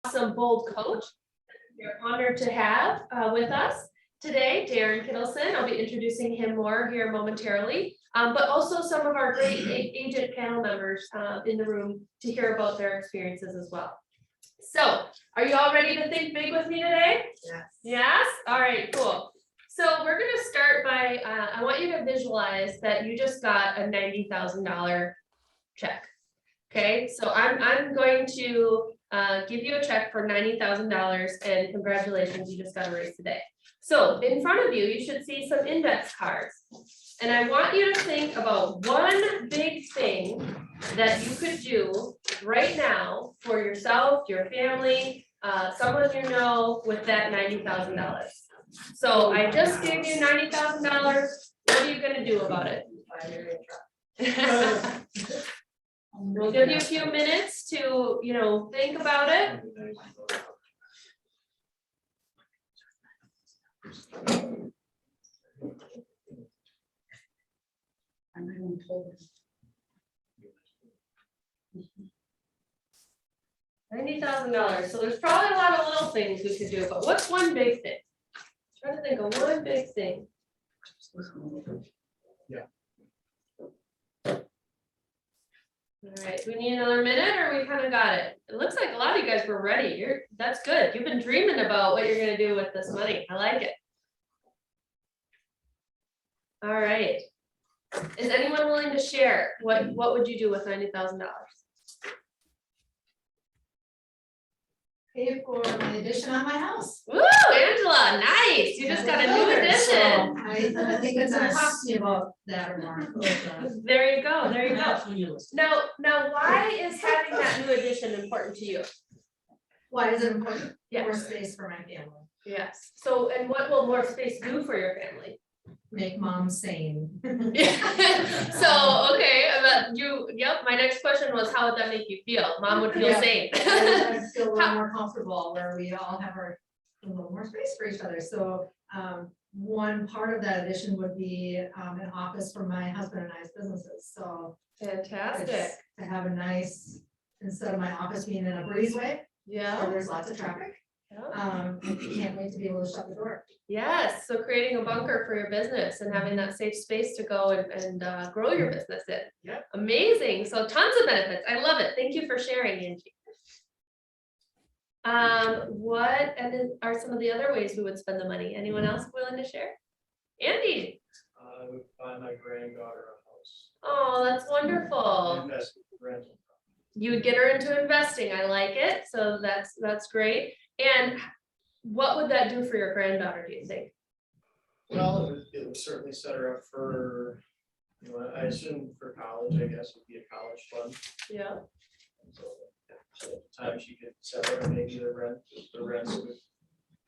Awesome, bold coach. We're honored to have with us today, Darren Kittelson. I'll be introducing him more here momentarily, but also some of our great agent panel members in the room to hear about their experiences as well. So, are you all ready to think big with me today? Yes. Yes? All right, cool. So we're gonna start by, I want you to visualize that you just got a $90,000 check. Okay, so I'm going to give you a check for $90,000 and congratulations, you just got a raise today. So in front of you, you should see some index cards. And I want you to think about one big thing that you could do right now for yourself, your family, someone you know with that $90,000. So I just gave you $90,000. What are you gonna do about it? We'll give you a few minutes to, think about it. $90,000. So there's probably a lot of little things we could do, but what's one big thing? Try to think of one big thing. All right, do we need another minute or we kind of got it? It looks like a lot of you guys were ready. That's good. You've been dreaming about what you're gonna do with this money. I like it. All right. Is anyone willing to share? What would you do with $90,000? Pay for my addition on my house. Woo, Angela, nice. You just got a new addition. I think it's gonna cost me about that or more. There you go, there you go. Now, why is having that new addition important to you? Why is it important? Yeah. More space for my family. Yes, so, and what will more space do for your family? Make mom sane. So, okay, my next question was, how would that make you feel? Mom would feel Yeah. sane. I feel a little more comfortable where we all have a little more space for each other. So one part of that addition would be an office for my husband and I's businesses. So Fantastic. it's to have a nice, instead of my office being in a breezeway, where Yeah, there's lots of traffic. yeah. Can't wait to be able to shut the door. Yes, so creating a bunker for your business and having that safe space to go and grow your business in. Yep. Amazing, so tons of benefits. I love it. Thank you for sharing, Angie. What are some of the other ways we would spend the money? Anyone else willing to share? Andy? I would buy my granddaughter a house. Oh, that's wonderful. Invest in rental. You would get her into investing. I like it. So that's great. And what would that do for your granddaughter, do you think? Well, it would certainly set her up for, I assume for college, I guess, would be a college fund. Yeah. So at the time she could sell it, or maybe the rents would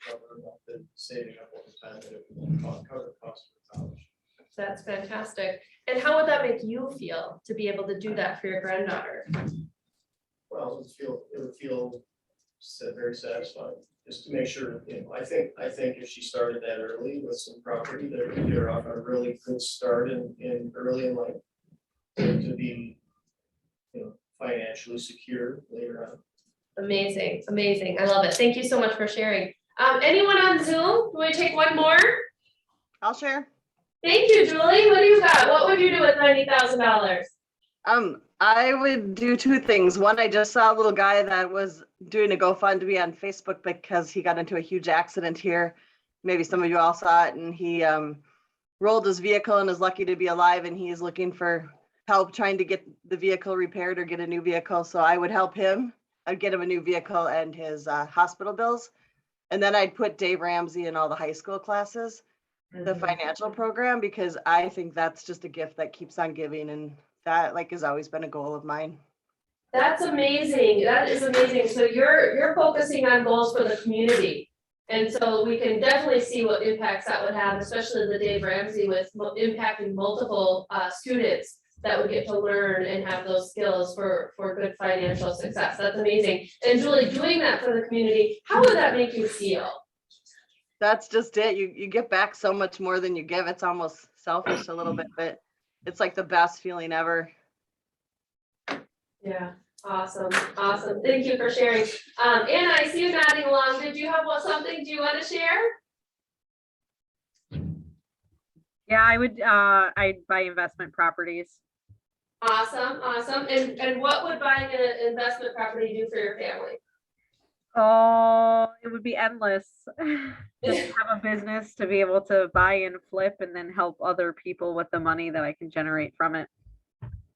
cover enough the saving up over time that it would cover the cost of college. That's fantastic. And how would that make you feel to be able to do that for your granddaughter? Well, it would feel very satisfying, just to make sure, I think if she started that early with some property, that would get her off on a really good start in early in life. To be, financially secure later on. Amazing, amazing. I love it. Thank you so much for sharing. Anyone on Zoom? Do we take one more? I'll share. Thank you, Julie. What do you got? What would you do with $90,000? I would do two things. One, I just saw a little guy that was doing a GoFundMe on Facebook because he got into a huge accident here. Maybe some of you all saw it, and he rolled his vehicle and is lucky to be alive, and he is looking for help trying to get the vehicle repaired or get a new vehicle. So I would help him. I'd get him a new vehicle and his hospital bills. And then I'd put Dave Ramsey in all the high school classes, the financial program, because I think that's just a gift that keeps on giving, and that has always been a goal of mine. That's amazing. That is amazing. So you're focusing on goals for the community. And so we can definitely see what impacts that would have, especially the Dave Ramsey with impacting multiple students that would get to learn and have those skills for good financial success. That's amazing. And Julie, doing that for the community, how would that make you feel? That's just it. You get back so much more than you give. It's almost selfish a little bit, but it's like the best feeling ever. Yeah. Awesome, awesome. Thank you for sharing. Anna, I see you nodding along. Did you have something do you want to share? Yeah, I'd buy investment properties. Awesome, awesome. And what would buying an investment property do for your family? Oh, it would be endless. Just have a business to be able to buy and flip and then help other people with the money that I can generate from it.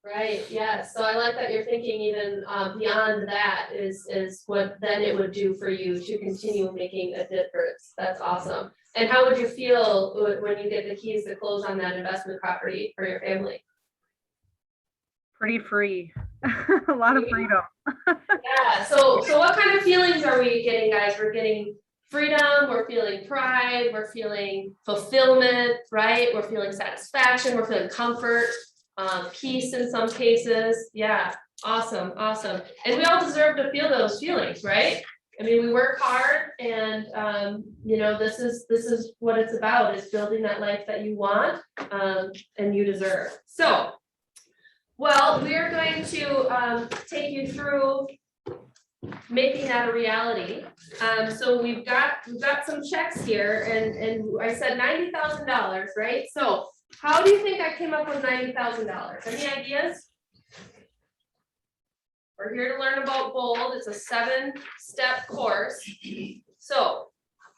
Right, yes. So I like that you're thinking even beyond that is what then it would do for you to continue making a difference. That's awesome. And how would you feel when you get the keys to close on that investment property for your family? Pretty free. A lot of freedom. Yeah, so what kind of feelings are we getting, guys? We're getting freedom, we're feeling pride, we're feeling fulfillment, right? We're feeling satisfaction, we're feeling comfort, peace in some cases. Yeah, awesome, awesome. And we all deserve to feel those feelings, right? I mean, we work hard and you know, this is what it's about, is building that life that you want and you deserve. So, well, we are going to take you through making that a reality. So we've got some checks here, and I said $90,000, right? So how do you think I came up with $90,000? Any ideas? We're here to learn about Bold. It's a 7-step course. So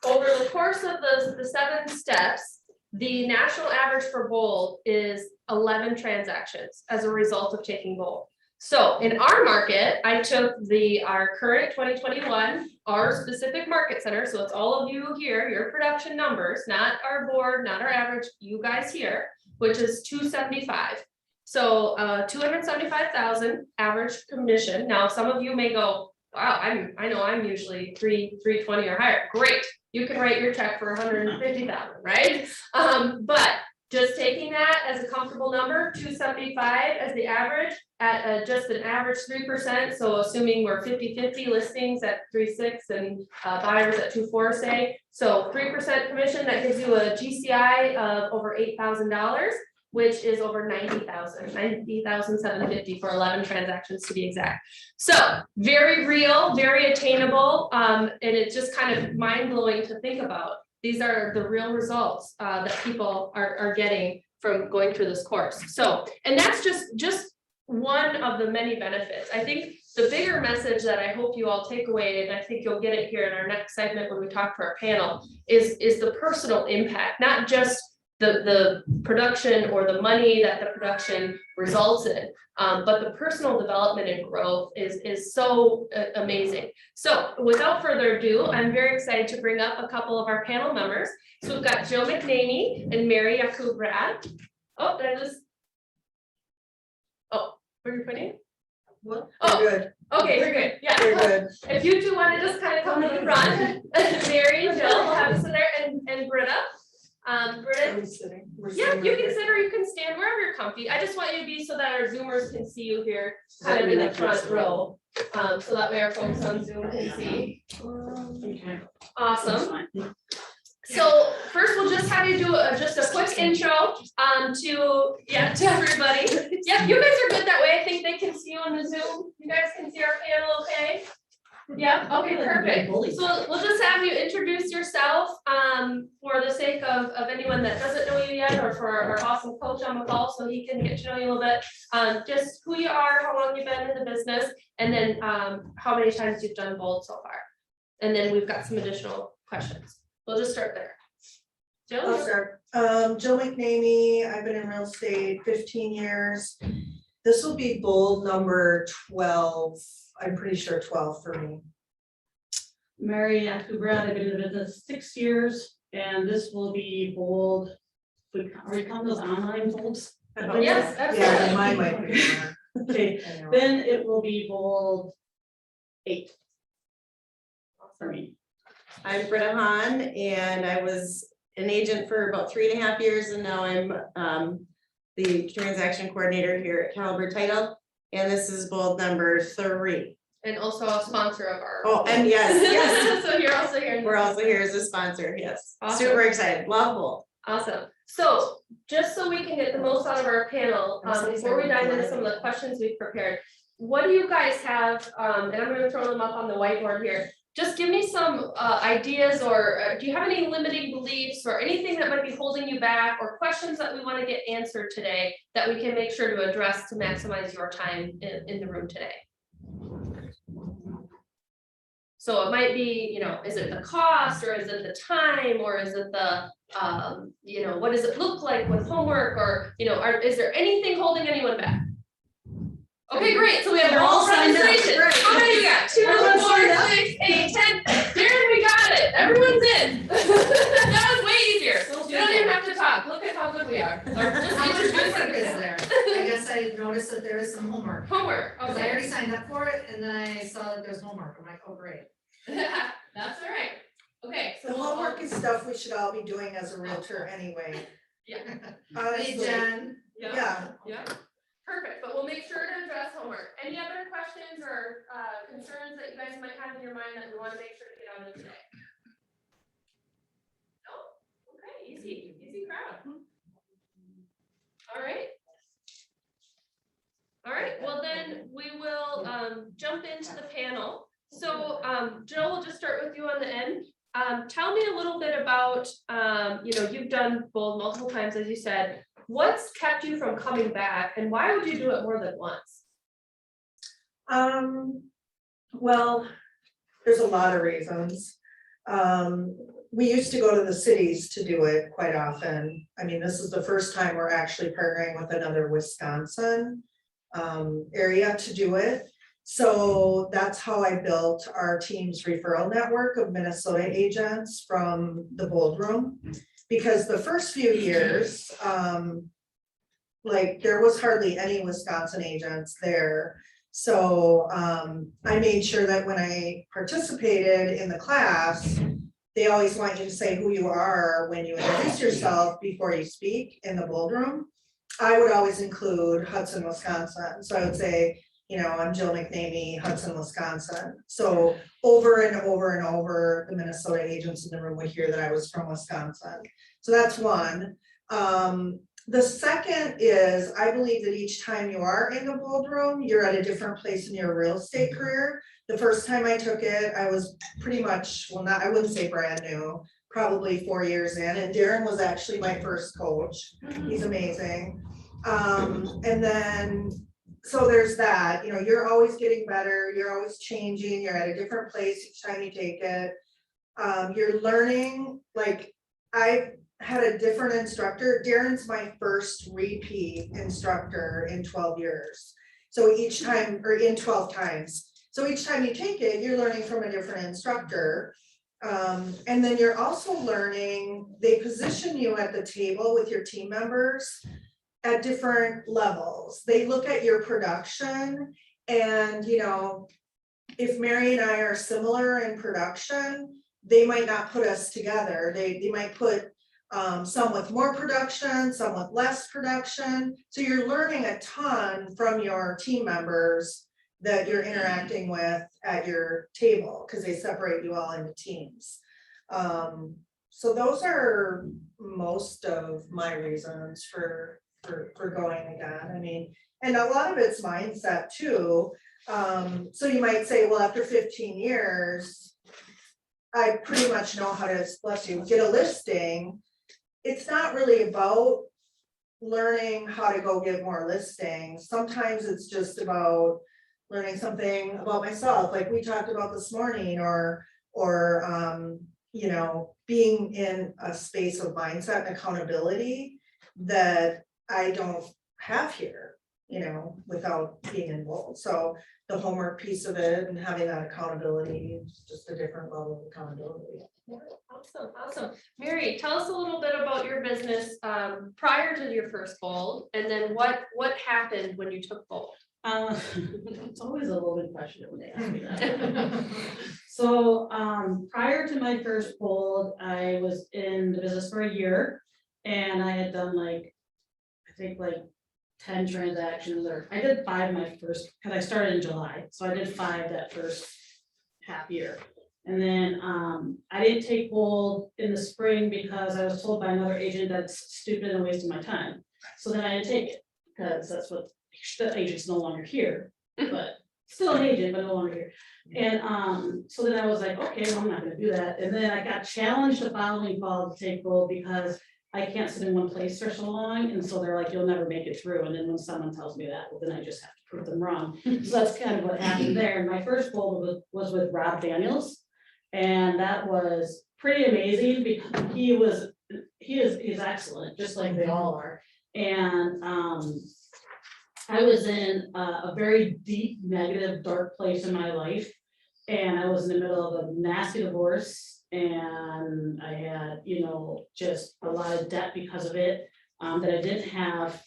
over the course of the 7 steps, the national average for Bold is 11 transactions as a result of taking Bold. So in our market, I took our current 2021, our specific market center. So it's all of you here, your production numbers, not our board, not our average, you guys here, which is 275. So 275,000 average commission. Now, some of you may go, wow, I know I'm usually 320 or higher. Great. You can write your check for 150,000, right? But just taking that as a comfortable number, 275 as the average at just an average 3%. So assuming we're 50-50 listings at 3.6 and buyers at 2.4 say. So 3% commission, that gives you a GCI of over $8,000, which is over 90,750 for 11 transactions to be exact. So very real, very attainable, and it's just kind of mind blowing to think about. These are the real results that people are getting from going through this course. So, and that's just one of the many benefits. I think the bigger message that I hope you all take away, and I think you'll get it here in our next segment when we talk to our panel, is the personal impact, not just the production or the money that the production results in, but the personal development and growth is so amazing. So without further ado, I'm very excited to bring up a couple of our panel members. So we've got Joe McNamee and Mary Yakub-Brad. Oh, did I just? Oh, where are you pointing? Well, Oh, good. Okay, we're good. Yeah. We're good. If you two want to just kind of come to the front, Mary and Jill will have us in there, and Britta. Britta, yeah, you can sit or you can stand wherever you're comfy. I just want you to be so that our Zoomers can see you here, kind of in the front row. So that way our folks on Zoom can see. Awesome. So first we'll just have you do just a quick intro to everybody. Yep, you guys are good that way. I think they can see you on the Zoom. You guys can see our panel okay? Yeah, okay, perfect. So we'll just have you introduce yourself for the sake of anyone that doesn't know you yet, or for our awesome coach on the call so he can get to know you a little bit. Just who you are, how long you've been in the business, and then how many times you've done Bold so far. And then we've got some additional questions. We'll just start there. Jill? I'll start. Jill McNamee, I've been in real estate 15 years. This will be Bold number 12. I'm pretty sure 12 for me. Mary Yakub-Brad, I've been in the business 6 years, and this will be Bold. Are we calling those online Bolds? Yes, absolutely. Yeah, mine might be more. Okay, then it will be Bold 8 for me. I'm Britta Hahn, and I was an agent for about 3.5 years, and now I'm the transaction coordinator here at Caliber Title, and this is Bold number 3. And also a sponsor of our. Oh, and yes, So you're also here. we're also here as a sponsor, yes. Awesome. Super excited, love Bold. Awesome. So just so we can get the most out of our panel, before we dive into some of the questions we've prepared, what do you guys have, and I'm gonna throw them up on the whiteboard here. Just give me some ideas, or do you have any limiting beliefs or anything that might be holding you back, or questions that we want to get answered today that we can make sure to address to maximize your time in the room today? So it might be, you know, is it the cost, or is it the time, or is it the, you know, what does it look like with homework, or, you know, is there anything holding anyone back? Okay, great, so we have They're all all signed up. registration. How many we got? 2, 4, Everyone's signed up. 6, 8, 10. Darren, we got it. Everyone's in. That was way easier. You don't even have to talk. Look at how good we are. Or just How much introduce homework is yourself. there? I guess I noticed that there is some homework. Homework, 'Cause I okay. already signed up for it and then I saw that there's homework. I'm like, oh, great. That's all right. Okay, so The we'll- homework is stuff we should all be doing as a realtor anyway. Yeah. Hey, Honestly, Jen. yeah. Yeah, perfect, but we'll make sure to address homework. Any other questions or concerns that you guys might have in your mind that we want to make sure to get out of today? No? Okay, easy crowd. All right. All right, well then we will jump into the panel. So Jill, we'll just start with you on the end. Tell me a little bit about, you know, you've done both multiple times, as you said. What's kept you from coming back, and why would you do it more than once? Well, there's a lot of reasons. We used to go to the cities to do it quite often. I mean, this is the first time we're actually partnering with another Wisconsin area to do it. So that's how I built our team's referral network of Minnesota agents from the Bold Room. Because the first few years, like there was hardly any Wisconsin agents there. So I made sure that when I participated in the class, they always want you to say who you are when you introduce yourself before you speak in the Bold Room. I would always include Hudson, Wisconsin. So I would say, you know, I'm Jill McNamee, Hudson, Wisconsin. So over and over and over, the Minnesota agents in the room would hear that I was from Wisconsin. So that's one. The second is, I believe that each time you are in the Bold Room, you're at a different place in your real estate career. The first time I took it, I was pretty much, well, not, I wouldn't say brand new, probably 4 years in, and Darren was actually my first coach. He's amazing. And then, so there's that, you know, you're always getting better, you're always changing, you're at a different place each time you take it. You're learning, like, I had a different instructor. Darren's my first repeat instructor in 12 years. So each time, or in 12 times. So each time you take it, you're learning from a different instructor. And then you're also learning, they position you at the table with your team members at different levels. They look at your production and, you know, if Mary and I are similar in production, they might not put us together. They might put some with more production, some with less production. So you're learning a ton from your team members that you're interacting with at your table, because they separate you all into teams. So those are most of my reasons for going again. I mean, and a lot of it's mindset too. So you might say, well, after 15 years, I pretty much know how to, bless you, get a listing. It's not really about learning how to go get more listings. Sometimes it's just about learning something about myself, like we talked about this morning, or you know, being in a space of mindset and accountability that I don't have here, you know, without being involved. So the homework piece of it and having that accountability is just a different level of accountability. Awesome. Mary, tell us a little bit about your business prior to your first Bold, and then what happened when you took Bold? It's always a loaded question when they ask me that. So, prior to my first Bold, I was in the business for a year, and I had done like, I think like 10 transactions, or I did 5 my first, because I started in July, so I did 5 that first half year. And then I didn't take Bold in the spring because I was told by another agent that's stupid and wasting my time. So then I didn't take it, because that's what the agent's no longer here. but still an agent, but no longer here. And so then I was like, okay, well, I'm not gonna do that. And then I got challenged the following fall to take bold because I can't sit in one place for so long. And so they're like, you'll never make it through. And then when someone tells me that, well, then I just have to prove them wrong. So that's kind of what happened there. And my first bold was with Rob Daniels. And that was pretty amazing because he's excellent, just like they all are. And I was in a very deep, negative, dark place in my life. And I was in the middle of a nasty divorce and I had, just a lot of debt because of it, that I didn't have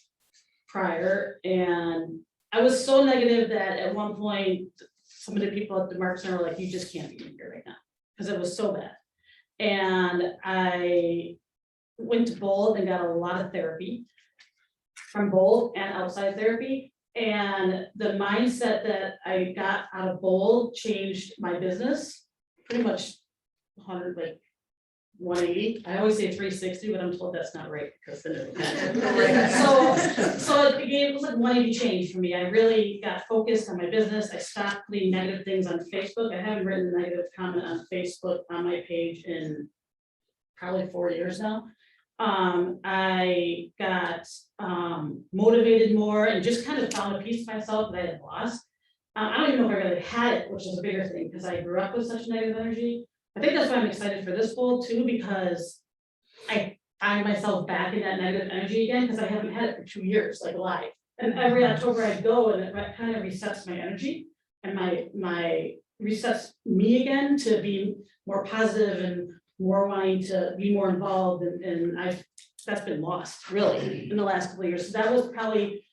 prior. And I was so negative that at one point, some of the people at the Mark Center were like, you just can't be in here right now, because it was so bad. And I went to Bold and got a lot of therapy from Bold and outside therapy. And the mindset that I got out of Bold changed my business pretty much 180. I always say 360, but I'm told that's not right because then it so it was like 180 change for me. I really got focused on my business. I stopped putting negative things on Facebook. I haven't written a negative comment on Facebook on my page in probably 4 years now. I got motivated more and just kind of found a piece of myself that I had lost. I don't even know if I really had it, which is a bigger thing because I grew up with such negative energy. I think that's why I'm excited for this bowl too, because I find myself back in that negative energy again, because I haven't had it for 2 years, like live. And every October I go and it kind of resets my energy and my resets me again to be more positive and more wanting to be more involved, and that's been lost really in the last couple of years. So that was probably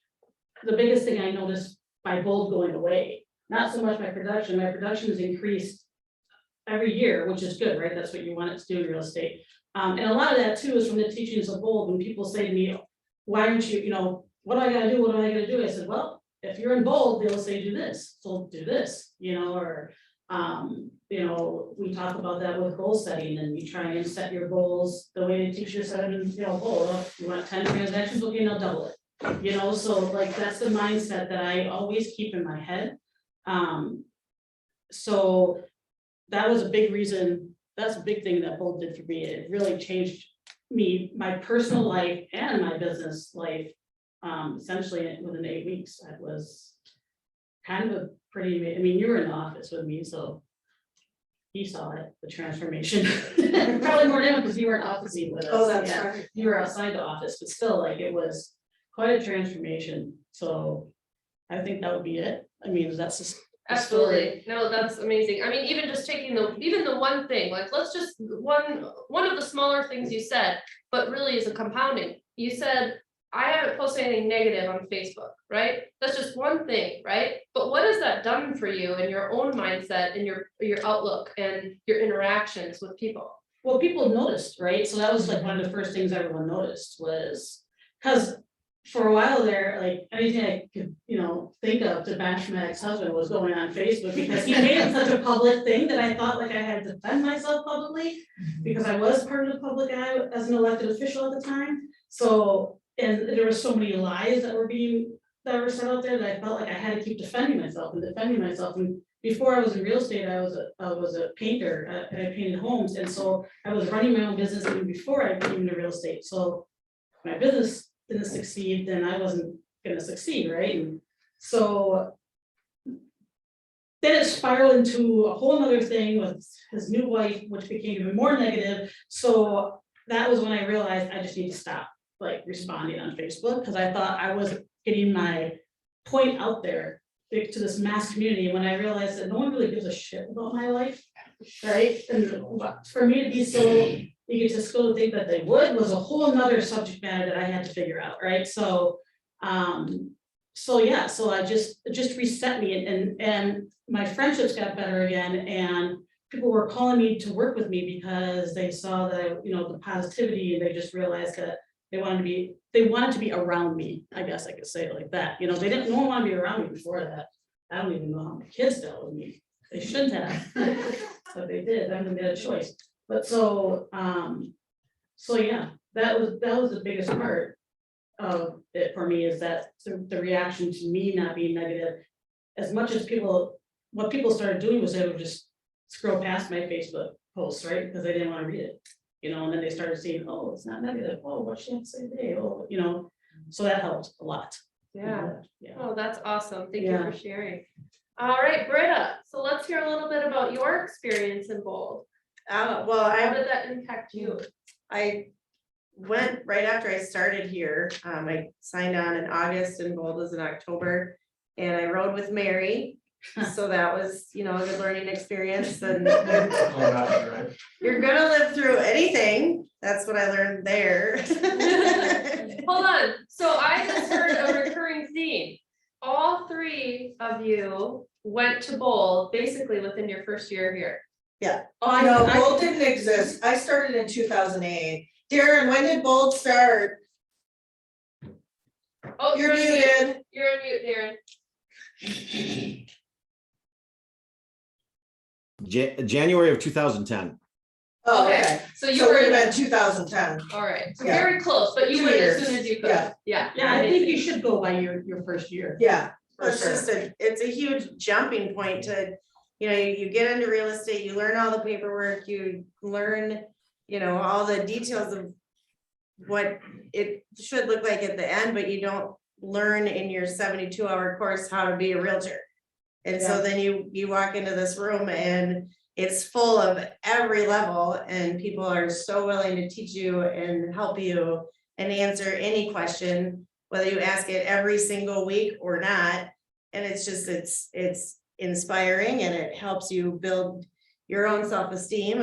the biggest thing I noticed by Bold going away. Not so much my production has increased every year, which is good, right? That's what you want it to do in real estate. And a lot of that too is from the teachings of Bold. When people say to me, why aren't you, what do I gotta do? What am I gonna do? I said, well, if you're in Bold, they'll say do this, so do this, or we talk about that with goal setting, and you try and set your goals the way the teacher said in, goal. You want 10 transactions, okay, now double it. So like that's the mindset that I always keep in my head. So that was a big reason, that's a big thing that Bold did for me. It really changed me, my personal life and my business life. Essentially within 8 weeks, I was kind of a pretty, you were in the office with me, so he saw it, the transformation. Probably more than because you weren't officing with us. Oh, that's Yeah, right. you were outside the office, but still, like, it was quite a transformation. So I think that would be it. That's just. Absolutely. No, that's amazing. Even just taking the one thing, like, let's just, one of the smaller things you said, but really is a compounding. You said, I haven't posted anything negative on Facebook, right? That's just one thing, right? But what has that done for you in your own mindset and your outlook and your interactions with people? Well, people noticed, right? So that was like one of the first things everyone noticed was, because for a while there, like anything I could, think of to bash my ex-husband was going on Facebook, because he made it such a public thing that I thought like I had to defend myself publicly because I was part of the public eye as an elected official at the time. So, and there were so many lies that were said out there that I felt like I had to keep defending myself. And before I was in real estate, I was a painter and I painted homes. And so I was running my own business even before I came into real estate. So my business didn't succeed, then I wasn't gonna succeed, right? And so then it spiraled into a whole nother thing with his new wife, which became even more negative. So that was when I realized I just need to stop like responding on Facebook, because I thought I was getting my point out there to this mass community, when I realized that no one really gives a shit about my life, right? And for me to be so egotistical to think that they would was a whole nother subject matter that I had to figure out, right? So I just reset me, and my friendships got better again, and people were calling me to work with me because they saw that, the positivity, and they just realized that they wanted to be around me. I guess I could say it like that. No one wanted to be around me before that. I don't even know how my kids dealt with me. They shouldn't have, but they did. I mean, they had a choice. But so yeah, that was the biggest part of it for me, is that the reaction to me not being negative as much as what people started doing was they would just scroll past my Facebook posts, right, because they didn't want to read it. You know, and then they started seeing, oh, it's not negative, oh, what she had to say today, oh, you know, so that helped a lot. Yeah. Yeah. Oh, that's awesome. Thank you Yeah. for sharing. All right, Britta, so let's hear a little bit about your experience in Bold. Well, How did that impact you? I went right after I started here. I signed on in August and Bold was in October. And I rode with Mary. So that was, you know, a good learning experience and you're gonna live through anything. That's what I learned there. Hold on, so I just heard a recurring theme. All three of you went to Bold basically within your first year here. Oh, No, Bold didn't exist. I started in 2008. Darren, when did Bold start? Oh, You're muted. You're on mute, Darren. January of 2010. Oh, Okay, okay. so you So it were would in have been 2010. all right, so Yeah. very close, but you 2 went as years. soon as you could. Yeah. Yeah, I think you should go by your first year. Yeah. for It's sure. just it's a huge jumping point to, you know, you get into real estate, you learn all the paperwork, you learn, you know, all the details of what it should look like at the end, but you don't learn in your 72-hour course how to be a realtor. And so then you walk into this room and it's full of every level and people are so willing to teach you and help you and answer any question, whether you ask it every single week or not. And it's just, it's inspiring and it helps you build your own self-esteem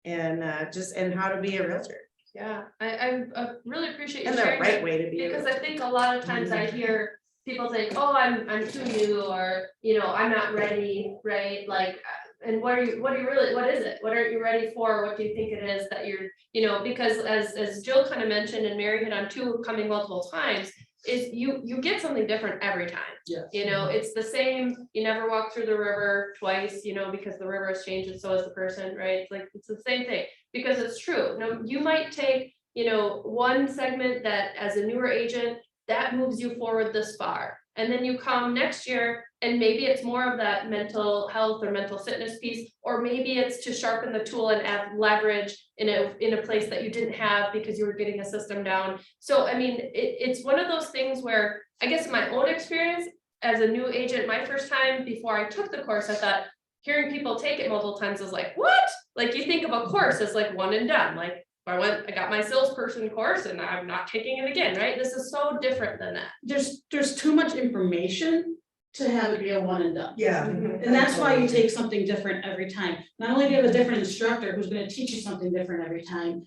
and how to be a realtor Yeah, I really appreciate you and the sharing right that, way to be a because realtor. I think a lot of times I hear people think, oh, I'm too new, or, you know, I'm not ready, right? Like, and what are you really, what is it? What aren't you ready for? What do you think it is that you're, you know, because as Jill kind of mentioned and Mary hit on too, coming multiple times, is you get something different every time. Yes. You know, it's the same, you never walk through the river twice, you know, because the river has changed and so has the person, right? It's like, it's the same thing, because it's true. No, you might take, you know, one segment that as a newer agent, that moves you forward this far. And then you come next year and maybe it's more of that mental health or mental fitness piece, or maybe it's to sharpen the tool and add leverage in a place that you didn't have because you were getting a system down. So, I mean, it's one of those things where I guess my own experience as a new agent, my first time before I took the course, I thought hearing people take it multiple times was like, what? Like you think of a course as like one and done, like I got my salesperson course and I'm not taking it again, right? This is so different than that. There's too much information to have it be a one and done. Yeah. And that's why you take something different every time. Not only do you have a different instructor who's gonna teach you something different every time,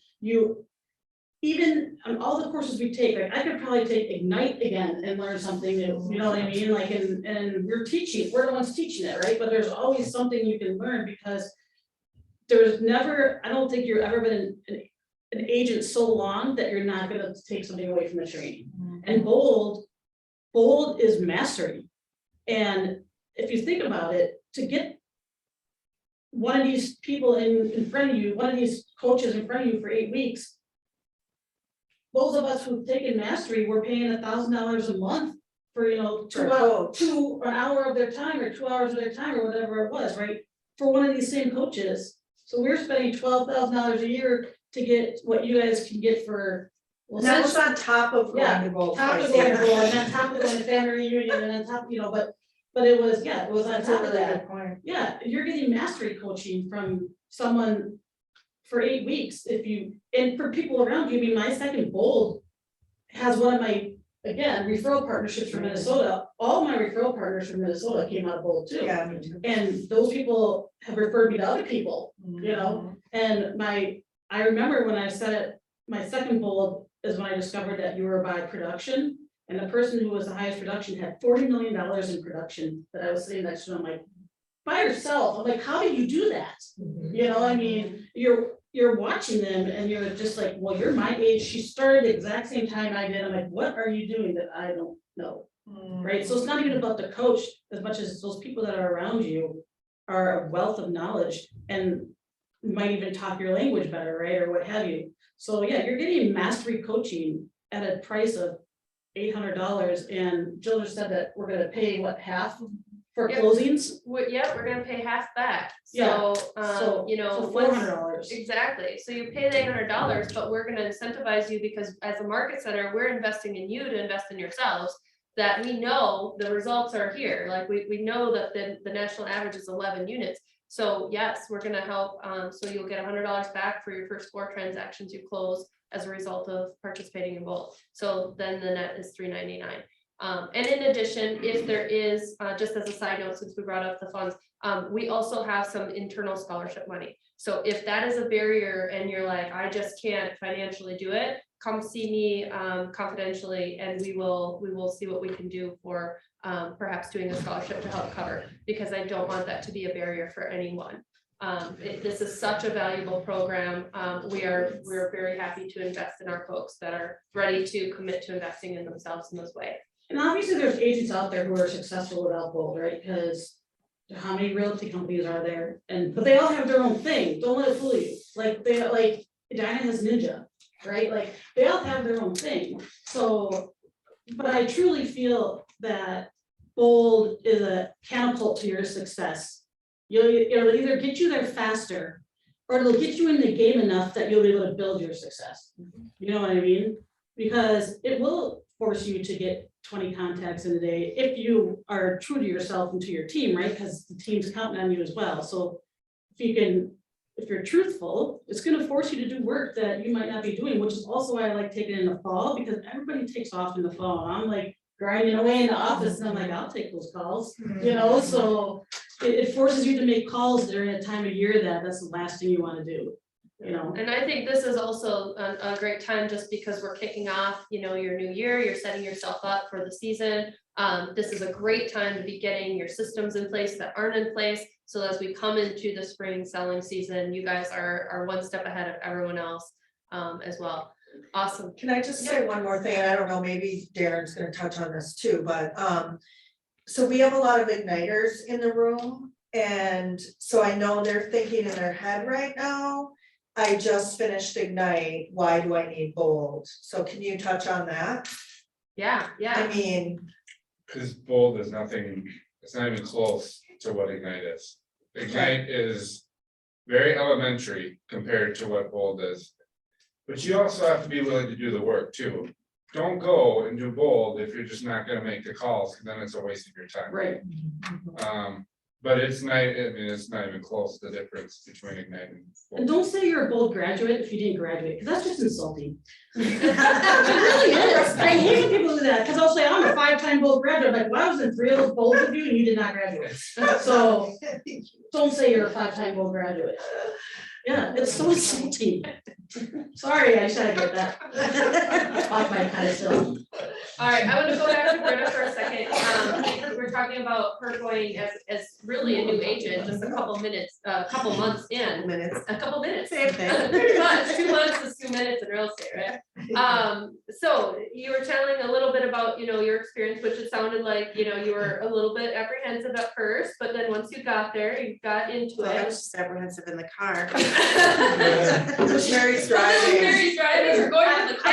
even on all the courses we take, like I could probably take Ignite again and learn something new, you know what I mean? Like, and we're the ones teaching it, right? But there's always something you can learn because there's never, I don't think you've ever been an agent so long that you're not gonna take something away from the training. And bold is mastery. And if you think about it, to get one of these people in front of you, one of these coaches in front of you for 8 weeks, those of us who've taken mastery, we're paying $1,000 a month for, you know, For a coach. an hour of their time or 2 hours of their time or whatever it was, right? For one of these same coaches. So we're spending $12,000 a year to get what you guys can get for. Well, And that was on top of going to Bold Top of twice. going to Bold, and then top of going to family reunion, and then top, you know, but it was on That's a top of really that. good point. Yeah, you're getting mastery coaching from someone for 8 weeks. And for people around you, I mean, my second Bold has one of my, again, referral partnerships from Minnesota. All my referral partners from Minnesota came out of Bold too. Yeah, me too. And those people have referred me to other people, you know, and I remember when I said it, my second Bold is when I discovered that you were by production. And the person who was the highest production had $40 million in production that I was sitting next to. I'm like, by yourself. I'm like, how do you do that? You know, I mean, you're watching them and you're just like, well, you're my age. She started the exact same time I did. I'm like, what are you doing that I don't know? Right? So it's not even about the coach as much as those people that are around you are a wealth of knowledge and might even talk your language better, right? Or what have you. So yeah, you're getting mastery coaching at a price of $800, and Jill just said that we're gonna pay what, half for Yep. closings. Yeah, we're gonna pay half back, Yeah, so, you know, $400. exactly, so you pay the $800, but we're gonna incentivize you because as a market center, we're investing in you to invest in yourselves. That we know the results are here, like we know that the national average is 11 units. So yes, we're gonna help, so you'll get $100 back for your first 4 transactions you close as a result of participating in both. So then the net is $399. And in addition, if there is, just as a side note, since we brought up the funds, we also have some internal scholarship money. So if that is a barrier and you're like, I just can't financially do it, come see me confidentially, and we will see what we can do for perhaps doing a scholarship to help cover, because I don't want that to be a barrier for anyone. This is such a valuable program. We're very happy to invest in our folks that are ready to commit to investing in themselves in this way. And obviously there's agents out there who are successful without Bold, right? Because how many realty companies are there? But they all have their own thing. Don't let it fool you. Like Diana has Ninja, right? Like they all have their own thing. So, but I truly feel that Bold is a catapult to your success. It'll either get you there faster, or it'll get you in the game enough that you'll be able to build your success. You know what I mean? Because it will force you to get 20 contacts in a day if you are true to yourself and to your team, right? Because the team's counting on you as well. So if you're truthful, it's going to force you to do work that you might not be doing, which is also why I like taking it in the fall, because everybody takes off in the fall. I'm like grinding away in the office and I'm like, I'll take those calls, you know? So it forces you to make calls during a time of year that's the last thing you want to do. You know, and I think this is also a great time, just because we're kicking off, you know, your new year, you're setting yourself up for the season. This is a great time to be getting your systems in place that aren't in place. So as we come into the spring selling season, you guys are one step ahead of everyone else as well. Awesome. Can I just say one more thing? I don't know, maybe Darren's gonna touch on this too, but so we have a lot of igniters in the room. And so I know they're thinking in their head right now, I just finished Ignite, why do I need Bold? So can you touch on that? Yeah. I mean, Because Bold is nothing, it's not even close to what Ignite is. Ignite is very elementary compared to what Bold is. But you also have to be willing to do the work too. Don't go and do Bold if you're just not gonna make the calls, because then it's a waste of your time. right. But it's not, I mean, it's not even close, the difference between Ignite and And Bold. don't say you're a Bold graduate if you didn't graduate, because that's just insulting. It really is. I hate when people do that, because I'll say, I'm a 5-time Bold graduate, I'm like, well, I was in 3 of those Bolds with you and you did not graduate. So don't say you're a 5-time Bold graduate. Yeah, it's so insulting. Sorry, I just had to get that off my pedestal. All right, I want to go back to Britta for a second. We're talking about her going as really a new agent, just a couple minutes, a couple months in. A couple minutes. Same thing. Pretty much, 2 months is 2 minutes in real estate, right? So you were telling a little bit about, you know, your experience, which it sounded like, you know, you were a little bit apprehensive at first, but then once you got there, you got into Well, I it. was just apprehensive in the car. Mary's driving. Mary's driving, you're going to the car.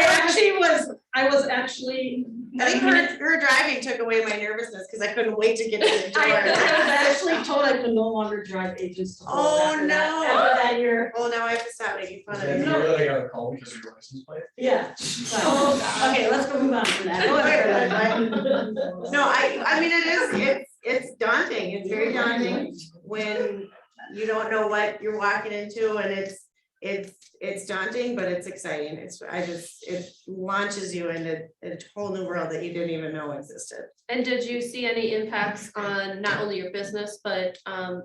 I was actually. I think her driving took away my nervousness because I couldn't wait to get to the door. I was actually told I could no longer drive agents to. Bold Oh, after that- no. After that year, Well, now I have to stop making fun of You you. really gotta call because of your license plate. yeah. Oh, God. Okay, let's go move on from that. Go ahead. No, I mean, it's daunting. It's very daunting when you don't know what you're walking into, and it's daunting, but it's exciting. It launches you into a whole new world that you didn't even know existed. And did you see any impacts on not only your business, but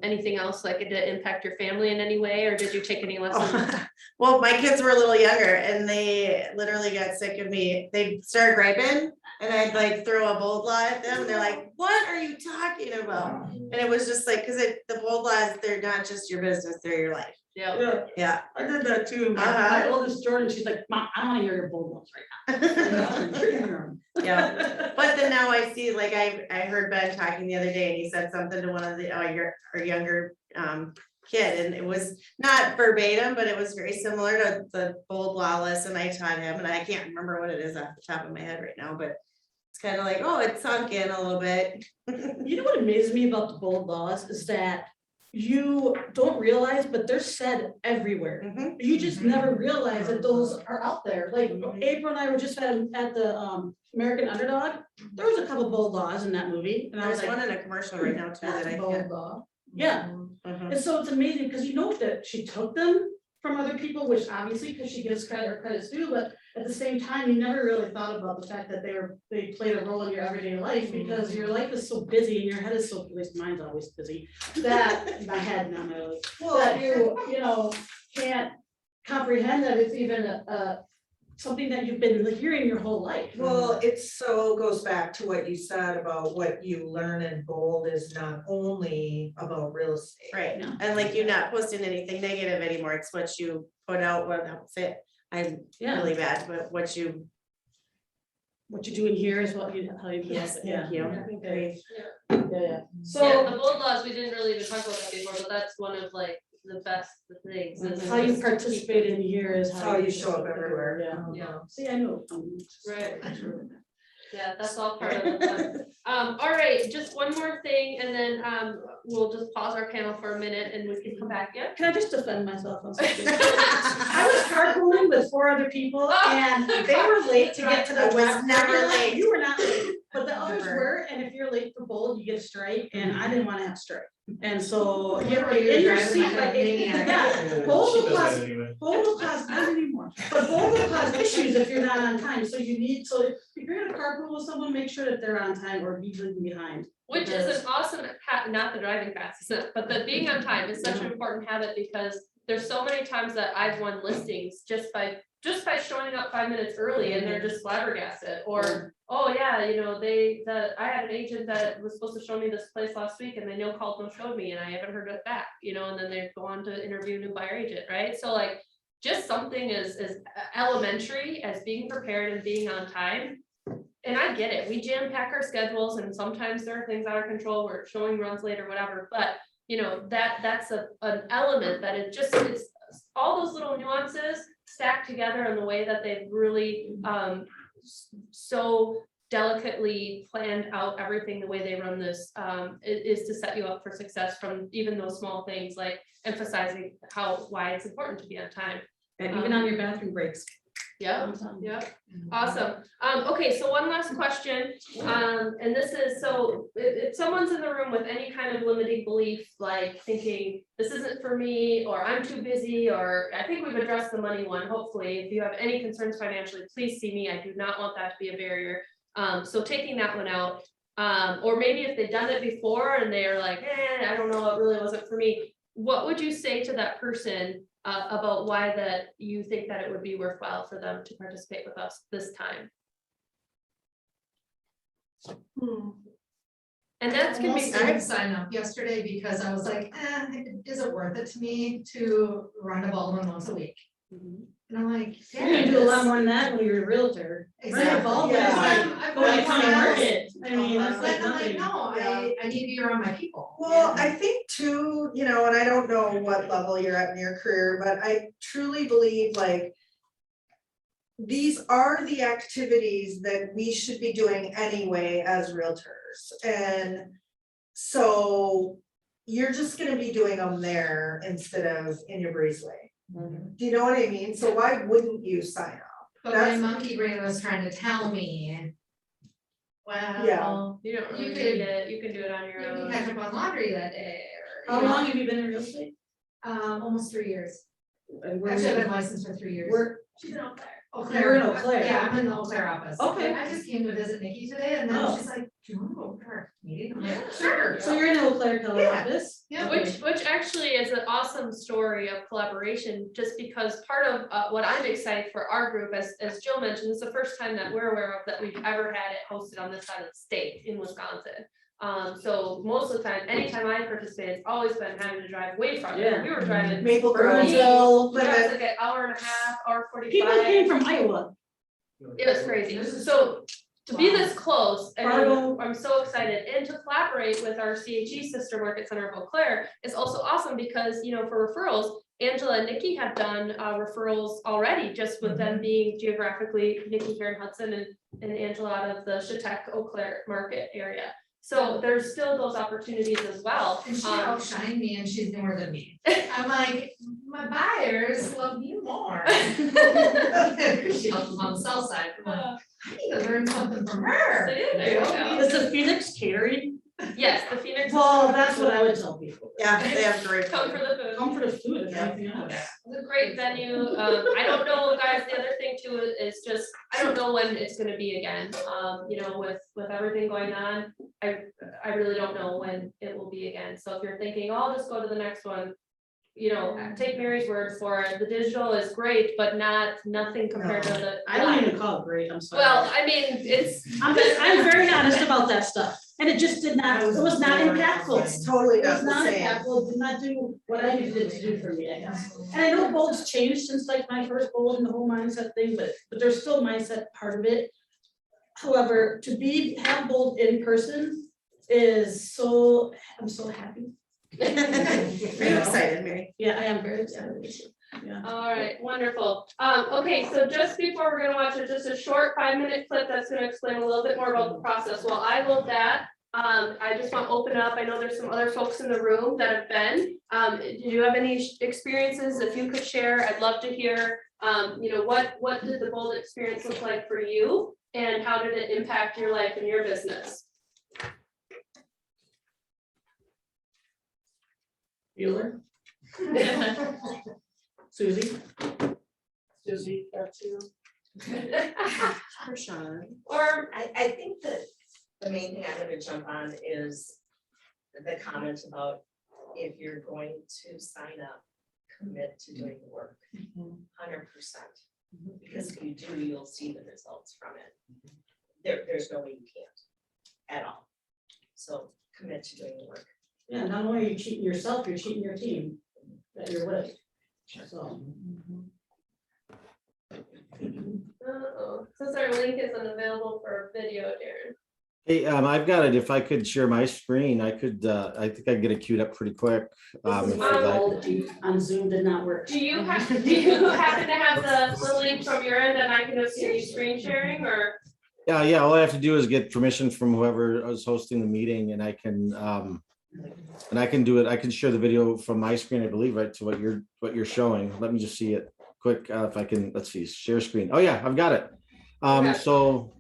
anything else, like did it impact your family in any way, or did you take any lessons? Well, my kids were a little younger and they literally got sick of me. They started griping and I'd like throw a Bold law at them and they're like, what are you talking about? And it was just like, because the Bold laws, they're not just your business, they're your life. Yeah. Yeah. I did that too. My oldest Jordan, she's like, Mom, I want to hear your Bold ones right now. Yeah, but then now I see, like, I heard Ben talking the other day and he said something to one of our younger kid, and it was not verbatim, but it was very similar to the Bold law lesson I taught him, and I can't remember what it is off the top of my head right now, but it's kind of like, oh, it sunk in a little bit. You know what amazes me about the bold laws is that you don't realize, but they're said everywhere. Mhm. You just never realize that those are out there. Like April and I were just at the American Underdog. There was a couple bold laws in that movie, and I was There's like, one in a commercial right now too that that's I a bold can't. law. Yeah, Mhm. and so it's amazing because you know that she took them from other people, which obviously because she gives credit where credit's due, but at the same time, you never really thought about the fact that they played a role in your everyday life because your life is so busy and your head is so, at least mine's always busy, that my head, not my life, that you know, can't comprehend that it's even something that you've been hearing your whole life. Well, it so goes back to what you said about what you learn in bold is not only about real estate. Right, Yeah. and like you're not posting anything negative anymore, it's what you put out, what outfit, I'm Yeah. really bad, but what you. What you're doing here is what you, how you. do it. Yes, Yeah. thank you. Yeah. Great. Yeah. Yeah, So the bold laws, we didn't really even talk about that before, but that's one of like the best things. is how you just participate in here is It's how you show up everywhere. Yeah. Yeah. See, I know. Right. Yeah, that's all part of the fun. All right, just one more thing, and then, we'll just pause our panel for a minute and we can come back, yeah? Can I just defend myself on something? I was carpooling with 4 other people and they were late to get to the. I was drive- never late. You were not late, but the others Never. were, and if you're late for bold, you get a strike, and I didn't wanna have a strike. And so, You you're were in your driving seat, like a like, maniac. yeah, bold She will does cause that anyway. bold will cause, not anymore, but bold will cause issues if you're not on time, so you need, so if you're gonna carpool with someone, make sure that they're on time or be leaving behind. Which is an awesome, not the driving fast, but the being on time is such an Yeah. important habit because there's so many times that I've won listings just by showing up 5 minutes early and they're just flabbergasted, or, oh yeah, you know, I had an agent that was supposed to show me this place last week and they no called, no showed me and I haven't heard it back, you know, and then they go on to interview a new buyer agent, right? So like, just something as elementary as being prepared and being on time. And I get it, we jam pack our schedules and sometimes there are things out of control where showing runs late or whatever, but you know, that's an element that it's all those little nuances stacked together in the way that they've really so delicately planned out everything the way they run this is to set you up for success from even those small things like emphasizing why it's important to be on time. And even on your bathroom breaks. Yeah, yeah, awesome. Okay, so one last question, and this is, so if someone's in the room with any kind of limiting belief, like thinking this isn't for me, or I'm too busy, or I think we've addressed the money one, hopefully, if you have any concerns financially, please see me, I do not want that to be a barrier. So taking that one out, or maybe if they've done it before and they're like, I don't know, it really wasn't for me. What would you say to that person about why that you think that it would be worthwhile for them to participate with us this time? And that's gonna be. Almost didn't sign up yesterday because I was like, is it worth it to me to run a Baldwin once a week? And I'm like, You're gonna do a lot more than that when you're a realtor. Exactly. Right, Baldwin is Yeah. like, I've go to got county someone else. market. I mean, that's like But I'm like, nothing. no, I need to be around my people. Well, I think too, you know, and I don't know what level you're at in your career, but I truly believe like these are the activities that we should be doing anyway as realtors. And so you're just gonna be doing them there instead of in your breezeway. Do you know what I mean? So why wouldn't you sign up? But my monkey brain was trying to tell me, well, You don't really You need could- it, you can do it on your you can own. catch up on laundry that day, or. How you know, long have you been in real estate? Almost 3 years. And where- Actually, I've been licensed for 3 years. Where, She's an out there. Eau You're in Eau Claire. Claire. Yeah, I'm in the Eau Claire office. Okay. I just came to visit Nikki today and then Oh. she's like, do you want to go to our meeting? I'm like, sure. so you're in Eau Claire, Colorado Yeah. office? Yeah. Which actually is an awesome story of collaboration, just because part of what I'm excited for our group, as Jill mentioned, is the first time that we're aware of that we've ever had it hosted on this side of the state in Wisconsin. So most of the time, anytime I participate, it's always been having to drive away from it. Yeah. We were driving. Maple Grove. Burnsville, Plymouth. yeah, it's like an hour and a half, hour People 45. came from Iowa. It was crazy. So to be this close, and Fargo. I'm so excited, and to collaborate with our CHE sister market center of Eau Claire is also awesome because, you know, for referrals, Angela and Nikki have done referrals already, just with them being geographically, Nikki here in Hudson and Angela out of the Chautauqua Eau Claire market area. So there's still those opportunities as well. And she outshined me and she's more than me. I'm like, my buyers love you more. She helps on the south side. I'm like, I need to learn something from her. There you go. Is the Phoenix catering? Yes, the Phoenix. Well, that's what I would tell people. Yeah, they have great. Come for the food. Come for the food, and everything else. It's a great venue. I don't know, guys, the other thing too is just, I don't know when it's gonna be again. You know, with everything going on, I really don't know when it will be again. So if you're thinking, oh, I'll just go to the next one, you know, take Mary's word for it. The digital is great, but nothing compared to the. I don't even call it great, I'm sorry. Well, I mean, I'm very honest about that stuff, and it just did not, it was not impactful. It's totally It was not the not same. impactful, did not do what I needed it to do for me, I guess. And I know Bold's changed since like my first Bold and the whole mindset thing, but there's still mindset part of it. However, to have Bold in person is so, I'm so happy. Are you excited, Mary? Yeah, I am very excited. Yeah. all right, wonderful. Okay, so just before we're gonna watch just a short 5-minute clip that's gonna explain a little bit more about the process. While I load that, I just want to open up. I know there's some other folks in the room that have been. Do you have any experiences? If you could share, I'd love to hear. You know, what did the Bold experience look like for you, and how did it impact your life and your business? Bueller? Susie? Susie, that's you. For sure. Or I think that the main thing I'm gonna jump on is the comment about if you're going to sign up, commit to doing the work, 100%. Because if you do, you'll see the results from it. There's no way you can't at all. So commit to doing the work. Yeah, not only are you cheating yourself, you're cheating your team that you're with. So. Since our link isn't available for video, Darren. Hey, I've got it. If I could share my screen, I could, I think I can get it queued up pretty quick. This is if my you'd like. fault on Zoom did not work. Do you happen to have the link from your end and I can just see you screen sharing, or? Yeah, all I have to do is get permission from whoever is hosting the meeting, and I can do it. I can share the video from my screen, I believe, right, to what you're showing. Let me just see it quick, if I can. Let's see, share screen. Oh yeah, I've got it. Okay. So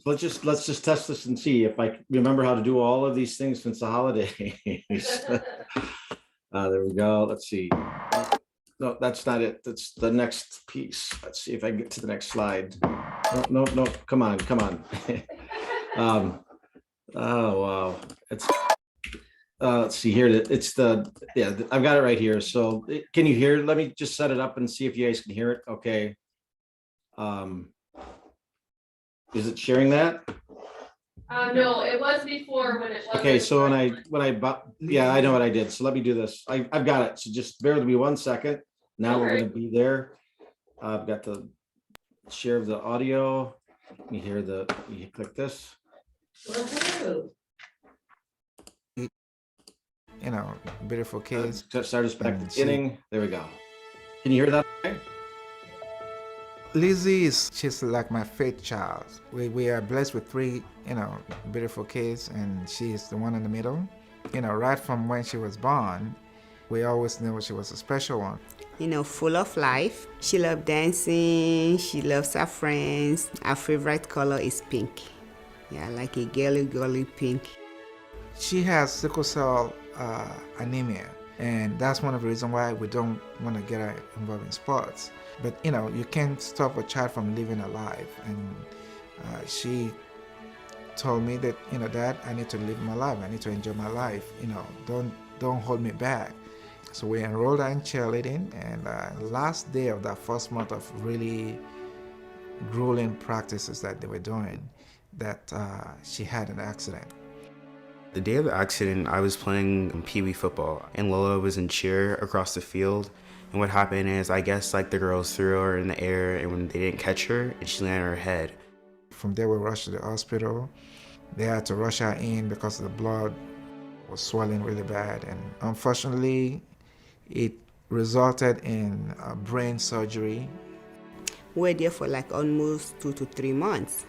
let's just test this and see if I remember how to do all of these things since the holidays. There we go. Let's see. No, that's not it. That's the next piece. Let's see if I can get to the next slide. No, come on. Oh, wow. It's, let's see here. It's I've got it right here. So can you hear? Let me just set it up and see if you guys can hear it. Okay. Is it sharing that? No, it was before when it was. Okay, so yeah, I know what I did. So let me do this. I've got it. So just bear with me 1 second. Now we're gonna be there. I've got the share of the audio. You hear you click this. You know, beautiful kids. Start us back at the beginning. There we go. Can you hear that? Okay? Lizzie she's like my faith child. We are blessed with 3, beautiful kids, and she's the one in the middle. Right from when she was born, we always knew she was a special one. Full of life. She loves dancing, she loves her friends. Her favorite color is pink. Yeah, like a girly pink. She has sickle cell anemia, and that's one of the reasons why we don't want to get her involved in sports. But you can't stop a child from living a life, and she told me that Dad, I need to live my life. I need to enjoy my life. Don't hold me back. So we enrolled her in cheerleading, and last day of that first month of really grueling practices that they were doing, that she had an accident. The day of the accident, I was playing Pee Wee football, and Lola was in cheer across the field. And what happened is, I guess the girls threw her in the air, and when they didn't catch her, and she landed on her head. From there, we rushed to the hospital. They had to rush her in because the blood was swelling really bad, and unfortunately, it resulted in brain surgery. We're there for like almost 2 to 3 months.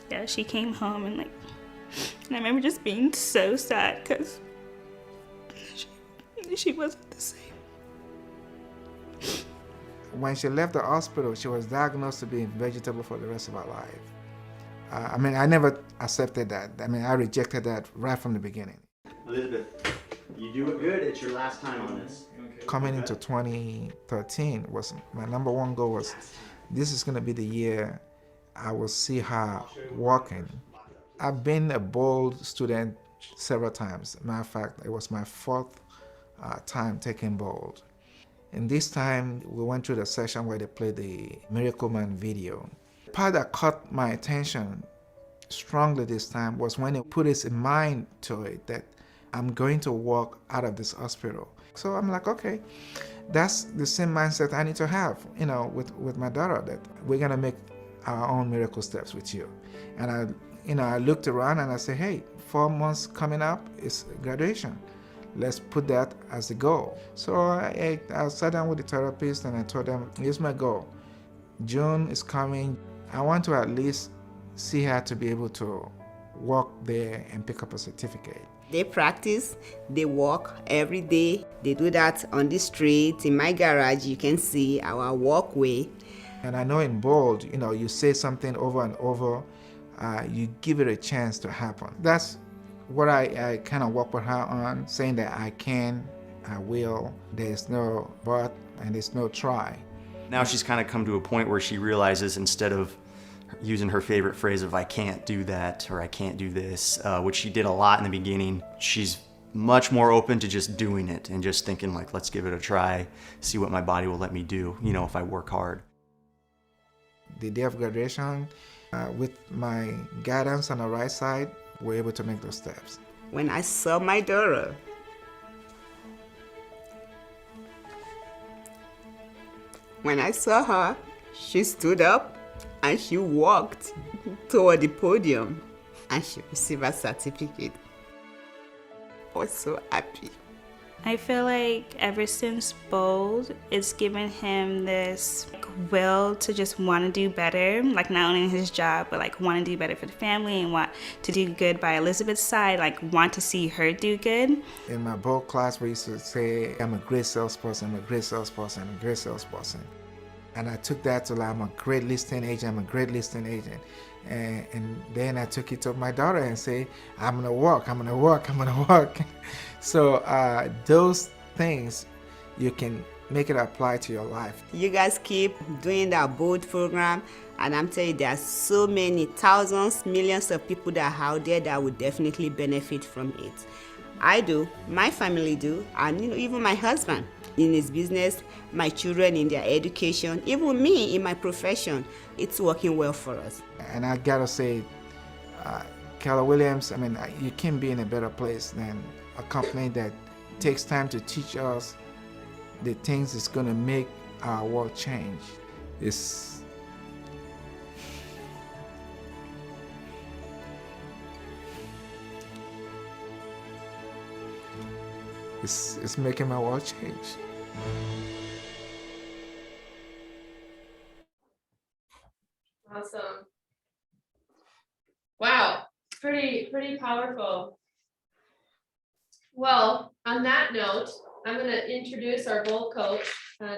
Yeah, she came home and I remember just being so sad because she wasn't the same. When she left the hospital, she was diagnosed to be vegetable for the rest of her life. I mean, I never accepted that. I mean, I rejected that right from the beginning. Elizabeth, you do it good. It's your last time on this. Coming into 2013 was my number one goal was this is going to be the year I will see her walking. I've been a bold student several times. Matter of fact, it was my fourth time taking bold. And this time we went through the session where they played the Miracle Man video. The part that caught my attention strongly this time was when he put his mind to it that I'm going to walk out of this hospital. So I'm like, okay, that's the same mindset I need to have, with my daughter, that we're gonna make our own miracle steps with you. And I looked around and I said, hey, 4 months coming up is graduation. Let's put that as a goal. So I sat down with the therapist and I told them, here's my goal. June is coming. I want to at least see her to be able to walk there and pick up a certificate. They practice, they walk every day. They do that on the street. In my garage, you can see our walkway. And I know in bold, you say something over and over, you give it a chance to happen. That's what I kind of work with her on, saying that I can, I will, there's no but, and there's no try. Now she's kind of come to a point where she realizes instead of using her favorite phrase of I can't do that or I can't do this, which she did a lot in the beginning, she's much more open to just doing it and just thinking let's give it a try, see what my body will let me do, if I work hard. The day of graduation, with my guidance on the right side, we're able to make those steps. When I saw my daughter, when I saw her, she stood up and she walked toward the podium and she received a certificate. I was so happy. I feel like ever since Bold, it's given him this will to just want to do better, not only in his job, but want to do better for the family and want to do good by Elizabeth's side, want to see her do good. In my Bold class, we used to say, I'm a great salesperson, I'm a great salesperson, I'm a great salesperson. And I took that to I'm a great listing agent, I'm a great listing agent. And then I took it to my daughter and say, I'm gonna walk, I'm gonna walk, I'm gonna walk. So those things, you can make it apply to your life. You guys keep doing that Bold program, and I'm telling you, there are so many thousands, millions of people that are out there that would definitely benefit from it. I do, my family do, and even my husband in his business, my children in their education, even me in my profession. It's working well for us. And I gotta say, Keller Williams, you can't be in a better place than a company that takes time to teach us the things that's gonna make our world change. It's making my world change. Awesome. Wow, pretty powerful. Well, on that note, I'm going to introduce our Bold coach,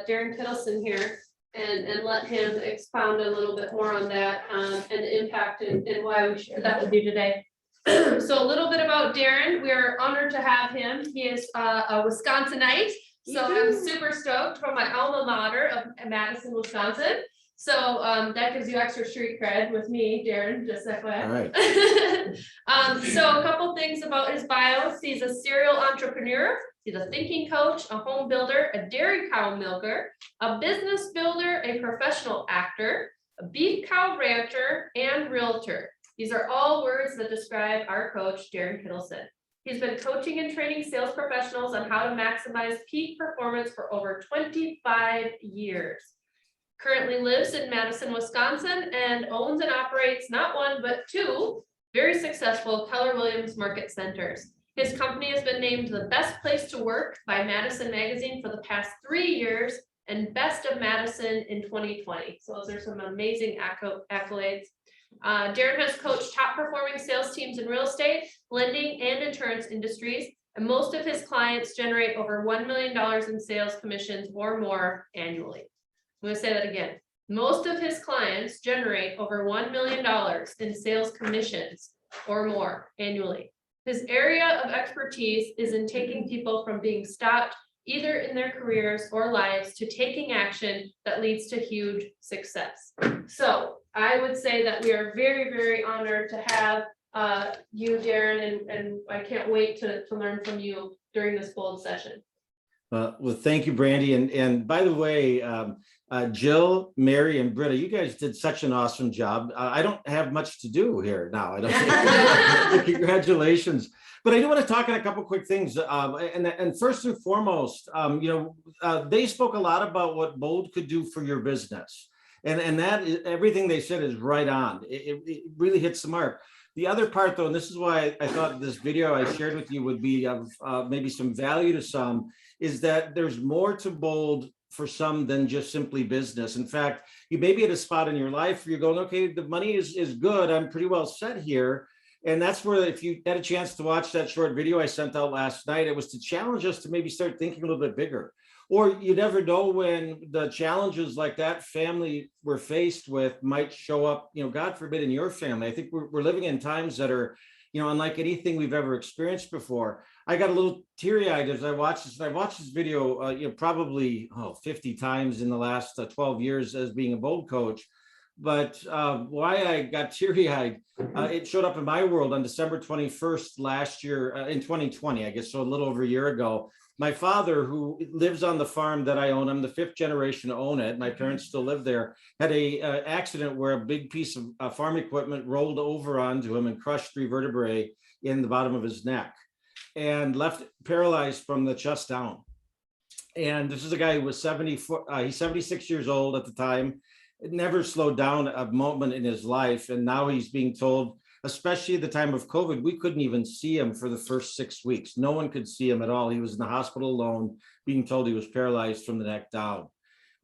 Darren Kittelson here, and let him expound a little bit more on that and the impact and why we shared that with you today. So a little bit about Darren. We're honored to have him. He is a Wisconsinite, so I'm super stoked, from my alma mater of Madison, Wisconsin. So that gives you extra street cred with me, Darren, just FYI. All right. So a couple things about his bio. He's a serial entrepreneur. He's a thinking coach, a home builder, a dairy cow milker, a business builder, a professional actor, a beef cow rancher, and realtor. These are all words that describe our coach, Darren Kittelson. He's been coaching and training sales professionals on how to maximize peak performance for over 25 years. Currently lives in Madison, Wisconsin, and owns and operates not one, but two very successful Keller Williams market centers. His company has been named the best place to work by Madison Magazine for the past 3 years and best of Madison in 2020. So those are some amazing accolades. Darren has coached top performing sales teams in real estate, lending, and insurance industries. And most of his clients generate over $1 million in sales commissions or more annually. I'm going to say that again. Most of his clients generate over $1 million in sales commissions or more annually. His area of expertise is in taking people from being stopped either in their careers or lives to taking action that leads to huge success. So I would say that we are very, very honored to have you, Darren, and I can't wait to learn from you during this bold session. Well, thank you, Brandy. And by the way, Jill, Mary, and Britta, you guys did such an awesome job. I don't have much to do here now. I don't. Congratulations. But I do want to talk on a couple quick things. And first and foremost, they spoke a lot about what Bold could do for your business. And that is, everything they said is right on. It really hits the mark. The other part, though, and this is why I thought this video I shared with you would be of maybe some value to some, is that there's more to Bold for some than just simply business. In fact, you may be at a spot in your life where you're going, okay, the money is good. I'm pretty well set here. And that's where, if you had a chance to watch that short video I sent out last night, it was to challenge us to maybe start thinking a little bit bigger. Or you never know when the challenges like that family we're faced with might show up, God forbid, in your family. I think we're living in times that are, unlike anything we've ever experienced before. I got a little teary-eyed as I watched this. I watched this video, probably 50 times in the last 12 years as being a Bold coach. But why I got teary-eyed, it showed up in my world on December 21st last year in 2020, I guess, so a little over a year ago. My father, who lives on the farm that I own, I'm the 5th generation to own it. My parents still live there, had a accident where a big piece of farm equipment rolled over onto him and crushed 3 vertebrae in the bottom of his neck and left paralyzed from the chest down. And this is a guy who was he's 76 years old at the time. It never slowed down a moment in his life. And now he's being told, especially at the time of COVID, we couldn't even see him for the first 6 weeks. No one could see him at all. He was in the hospital alone, being told he was paralyzed from the neck down.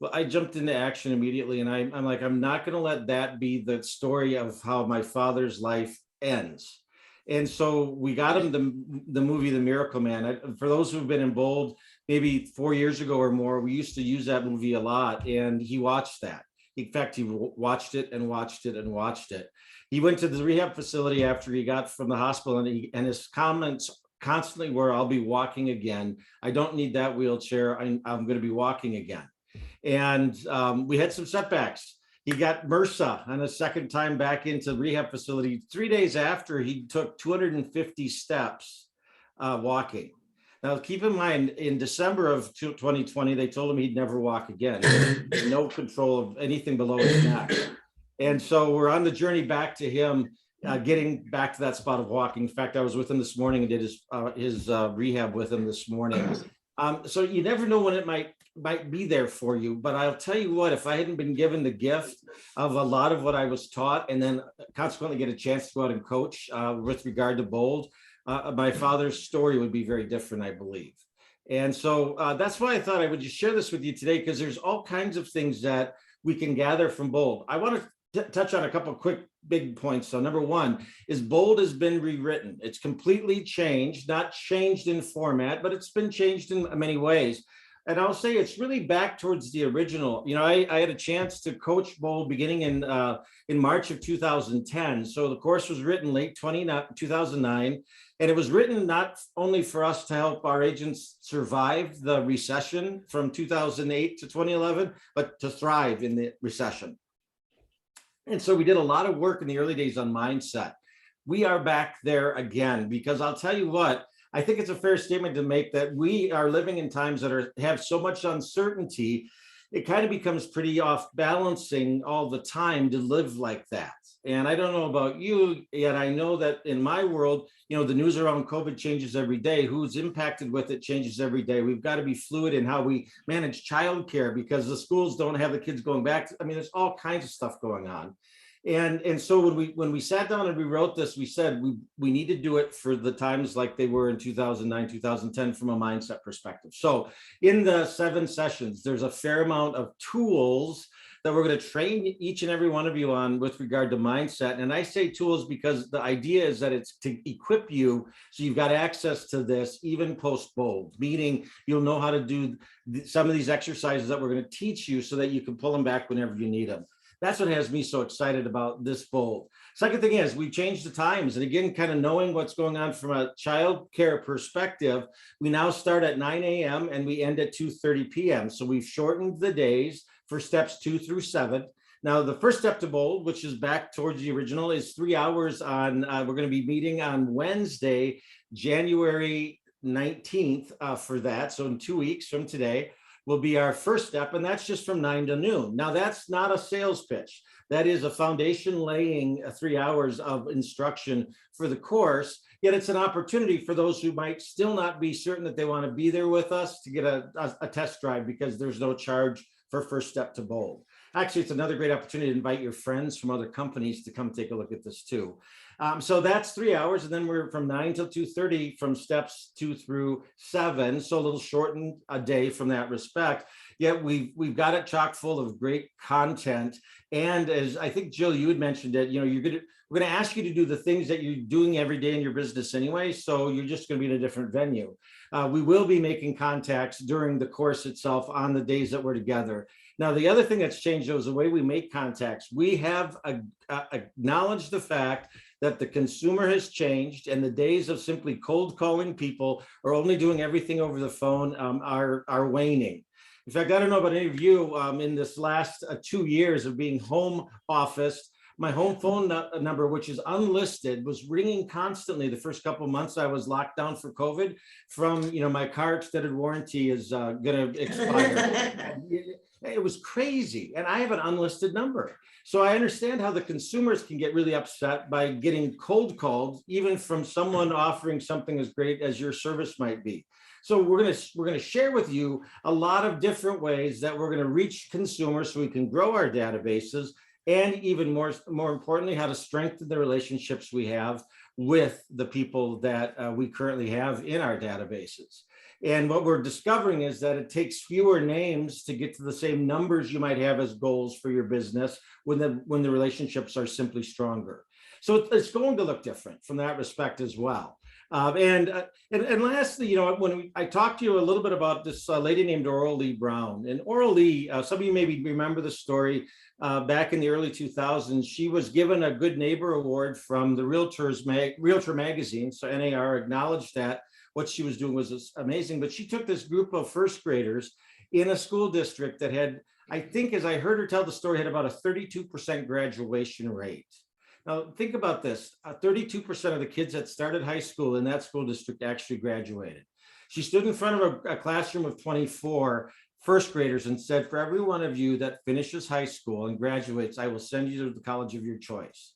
Well, I jumped into action immediately. And I'm like, I'm not going to let that be the story of how my father's life ends. And so we got him the movie, The Miracle Man. For those who've been in Bold, maybe 4 years ago or more, we used to use that movie a lot. And he watched that. In fact, he watched it and watched it and watched it. He went to the rehab facility after he got from the hospital, and his comments constantly were, I'll be walking again. I don't need that wheelchair. I'm going to be walking again. And we had some setbacks. He got MRSA on a second time back into the rehab facility 3 days after he took 250 steps walking. Now, keep in mind, in December of 2020, they told him he'd never walk again. No control of anything below his neck. And so we're on the journey back to him getting back to that spot of walking. In fact, I was with him this morning and did his rehab with him this morning. So you never know when it might be there for you. But I'll tell you what, if I hadn't been given the gift of a lot of what I was taught and then consequently get a chance to go out and coach with regard to Bold, my father's story would be very different, I believe. And so that's why I thought I would just share this with you today, because there's all kinds of things that we can gather from Bold. I want to touch on a couple of quick big points. So number one is Bold has been rewritten. It's completely changed, not changed in format, but it's been changed in many ways. And I'll say it's really back towards the original. I had a chance to coach Bold beginning in March of 2010. So the course was written late 2009. And it was written not only for us to help our agents survive the recession from 2008 to 2011, but to thrive in the recession. And so we did a lot of work in the early days on mindset. We are back there again, because I'll tell you what, I think it's a fair statement to make that we are living in times that have so much uncertainty. It kind of becomes pretty off balancing all the time to live like that. And I don't know about you, yet I know that in my world, the news around COVID changes every day. Who's impacted with it changes every day. We've got to be fluid in how we manage childcare because the schools don't have the kids going back. I mean, there's all kinds of stuff going on. And so when we sat down and we wrote this, we said we need to do it for the times like they were in 2009, 2010 from a mindset perspective. So in the 7 sessions, there's a fair amount of tools that we're going to train each and every one of you on with regard to mindset. And I say tools because the idea is that it's to equip you so you've got access to this even post bold, meaning you'll know how to do some of these exercises that we're going to teach you so that you can pull them back whenever you need them. That's what has me so excited about this bold. Second thing is we've changed the times. And again, kind of knowing what's going on from a child care perspective, we now start at 9 a.m. and we end at 2:30 p.m. So we've shortened the days for steps 2 through 7. Now, the first step to bold, which is back towards the original, is 3 hours on, we're going to be meeting on Wednesday, January 19th for that. So in 2 weeks from today will be our first step, and that's just from 9 to noon. Now, that's not a sales pitch. That is a foundation laying 3 hours of instruction for the course, yet it's an opportunity for those who might still not be certain that they want to be there with us to get a test drive, because there's no charge for first step to bold. Actually, it's another great opportunity to invite your friends from other companies to come take a look at this too. So that's 3 hours, and then we're from 9 till 2:30 from steps 2 through 7. So a little shortened a day from that respect. Yet we've got it chock full of great content. And as I think, Jill, you had mentioned it, you know, we're going to ask you to do the things that you're doing every day in your business anyway. So you're just going to be in a different venue. We will be making contacts during the course itself on the days that we're together. Now, the other thing that's changed is the way we make contacts. We have acknowledged the fact that the consumer has changed, and the days of simply cold calling people or only doing everything over the phone are waning. In fact, I don't know about any of you, in this last 2 years of being home office, my home phone number, which is unlisted, was ringing constantly the first couple of months I was locked down for COVID from, you know, my car extended warranty is going to expire. It was crazy. And I have an unlisted number. So I understand how the consumers can get really upset by getting cold called, even from someone offering something as great as your service might be. So we're going to share with you a lot of different ways that we're going to reach consumers so we can grow our databases, and even more importantly, how to strengthen the relationships we have with the people that we currently have in our databases. And what we're discovering is that it takes fewer names to get to the same numbers you might have as goals for your business when the relationships are simply stronger. So it's going to look different from that respect as well. And lastly, you know, when I talked to you a little bit about this lady named Oral Lee Brown, and Oral Lee, some of you maybe remember the story. Back in the early 2000s, she was given a Good Neighbor Award from the Realtor magazine. So NAR acknowledged that what she was doing was amazing. But she took this group of first graders in a school district that had, I think, as I heard her tell the story, had about a 32% graduation rate. Now, think about this. 32% of the kids that started high school in that school district actually graduated. She stood in front of a classroom of 24 first graders and said, for every one of you that finishes high school and graduates, I will send you to the college of your choice.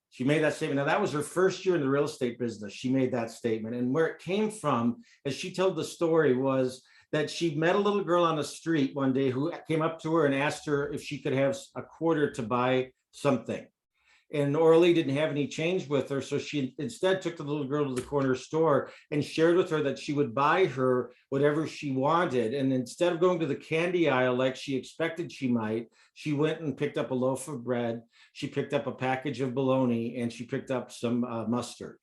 She made that statement. Now, that was her first year in the real estate business. She made that statement. And where it came from, as she told the story, was that she met a little girl on the street one day who came up to her and asked her if she could have a quarter to buy something. And Orly didn't have any change with her. So she instead took the little girl to the corner store and shared with her that she would buy her whatever she wanted. And instead of going to the candy aisle like she expected she might, she went and picked up a loaf of bread. She picked up a package of bologna, and she picked up some mustard.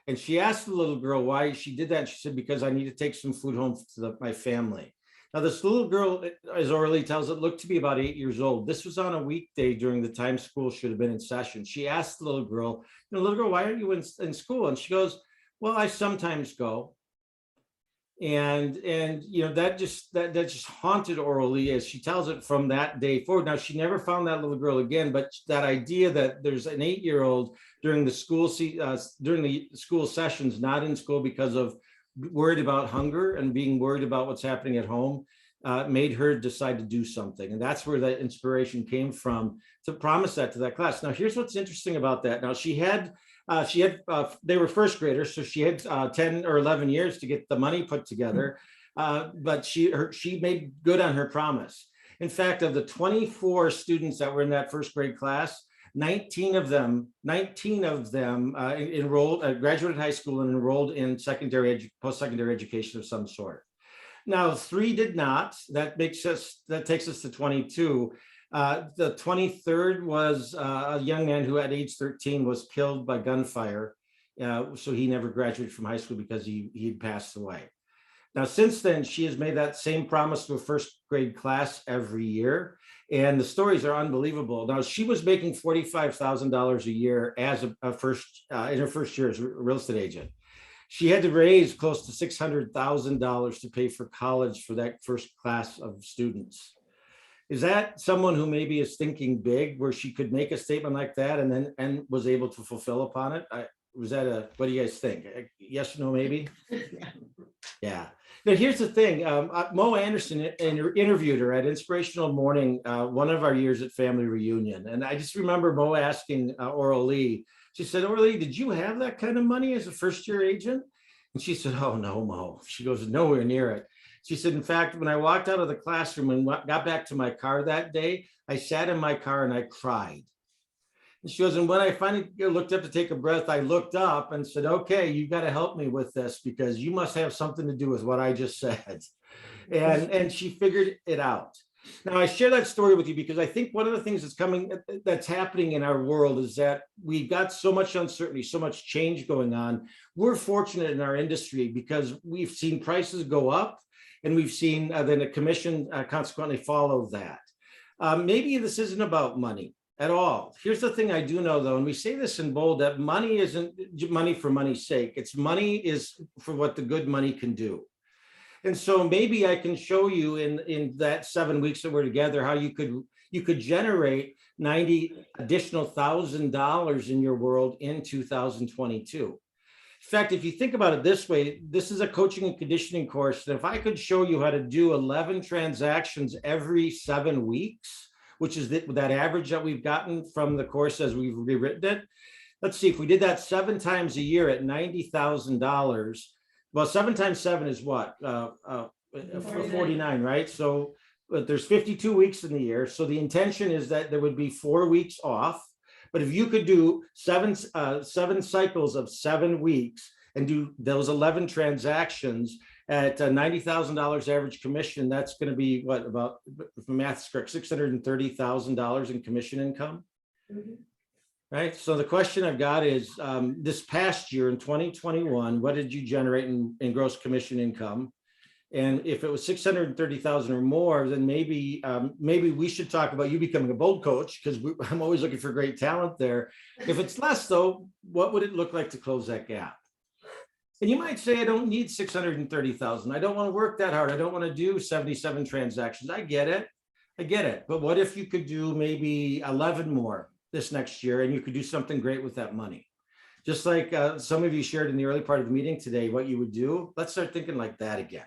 And she asked the little girl why she did that. And she said, because I need to take some food home to my family. Now, this little girl, as Orly tells it, looked to be about 8 years old. This was on a weekday during the time school should have been in session. She asked the little girl, little girl, why aren't you in school? And she goes, well, I sometimes go. And you know, that just haunted Orly as she tells it from that day forward. Now, she never found that little girl again, but that idea that there's an 8-year-old during the school sessions, not in school because of worried about hunger and being worried about what's happening at home, made her decide to do something. And that's where that inspiration came from, to promise that to that class. Now, here's what's interesting about that. Now, they were first graders, so she had 10 or 11 years to get the money put together, but she made good on her promise. In fact, of the 24 students that were in that first grade class, 19 of them enrolled, graduated high school and enrolled in post-secondary education of some sort. Now, 3 did not. That takes us to 22. The 23rd was a young man who at age 13 was killed by gunfire. So he never graduated from high school because he'd passed away. Now, since then, she has made that same promise to a first grade class every year. And the stories are unbelievable. Now, she was making $45,000 a year as in her first year as a real estate agent. She had to raise close to $600,000 to pay for college for that first class of students. Is that someone who maybe is thinking big, where she could make a statement like that and was able to fulfill upon it? What do you guys think? Yes or no, maybe? Yeah. Now, here's the thing. Mo Anderson interviewed her at Inspirational Morning, one of our years at Family Reunion. And I just remember Mo asking Oral Lee, she said, Oral Lee, did you have that kind of money as a first-year agent? And she said, oh, no, Mo. She goes, nowhere near it. She said, in fact, when I walked out of the classroom and got back to my car that day, I sat in my car and I cried. And she goes, and when I finally looked up to take a breath, I looked up and said, okay, you've got to help me with this because you must have something to do with what I just said. And she figured it out. Now, I share that story with you because I think one of the things that's happening in our world is that we've got so much uncertainty, so much change going on. We're fortunate in our industry because we've seen prices go up and we've seen then a commission consequently follow that. Maybe this isn't about money at all. Here's the thing I do know, though, and we say this in bold, that money isn't money for money's sake. It's money is for what the good money can do. And so maybe I can show you in that 7 weeks that we're together how you could generate $90,000 additional in your world in 2022. In fact, if you think about it this way, this is a coaching and conditioning course. And if I could show you how to do 11 transactions every 7 weeks, which is that average that we've gotten from the course as we've rewritten it. Let's see, if we did that 7 times a year at $90,000, well, 7 times 7 is what? 49, right? So but there's 52 weeks in the year. So the intention is that there would be 4 weeks off. But if you could do seven cycles of 7 weeks and do those 11 transactions at $90,000 average commission, that's going to be what, about, if the math's correct, $630,000 in commission income. Mm-hmm. Right. So the question I've got is this past year in 2021, what did you generate in gross commission income? And if it was 630,000 or more, then maybe we should talk about you becoming a bold coach, because I'm always looking for great talent there. If it's less, though, what would it look like to close that gap? And you might say, I don't need 630,000. I don't want to work that hard. I don't want to do 77 transactions. I get it. But what if you could do maybe 11 more this next year, and you could do something great with that money? Just like some of you shared in the early part of the meeting today, what you would do. Let's start thinking like that again.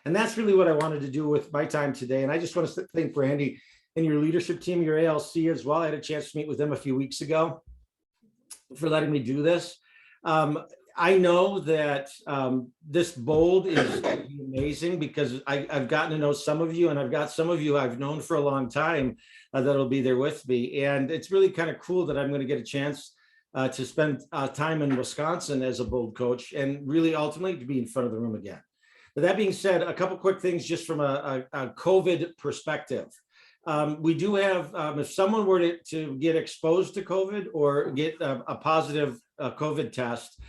And that's really what I wanted to do with my time today. And I just want to thank Brandy and your leadership team, your ALC as well. I had a chance to meet with them a few weeks ago for letting me do this. I know that this bold is amazing because I've gotten to know some of you, and I've got some of you I've known for a long time that'll be there with me. And it's really kind of cool that I'm going to get a chance to spend time in Wisconsin as a bold coach and really ultimately to be in front of the room again. But that being said, a couple quick things just from a COVID perspective. We do have, if someone were to get exposed to COVID or get a positive COVID test,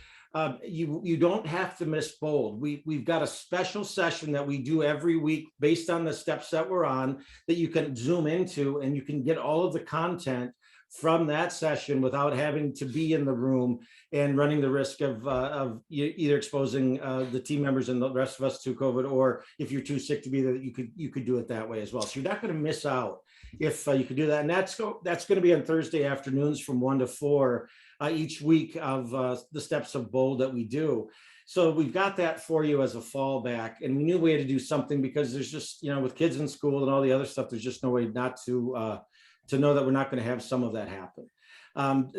you don't have to miss bold. We've got a special session that we do every week based on the steps that we're on that you can zoom into, and you can get all of the content from that session without having to be in the room and running the risk of either exposing the team members and the rest of us to COVID, or if you're too sick to be there, you could do it that way as well. So you're not going to miss out if you could do that. And that's going to be on Thursday afternoons from 1 to 4 each week of the steps of bold that we do. So we've got that for you as a fallback. And we knew we had to do something because there's just, with kids in school and all the other stuff, there's just no way not to know that we're not going to have some of that happen.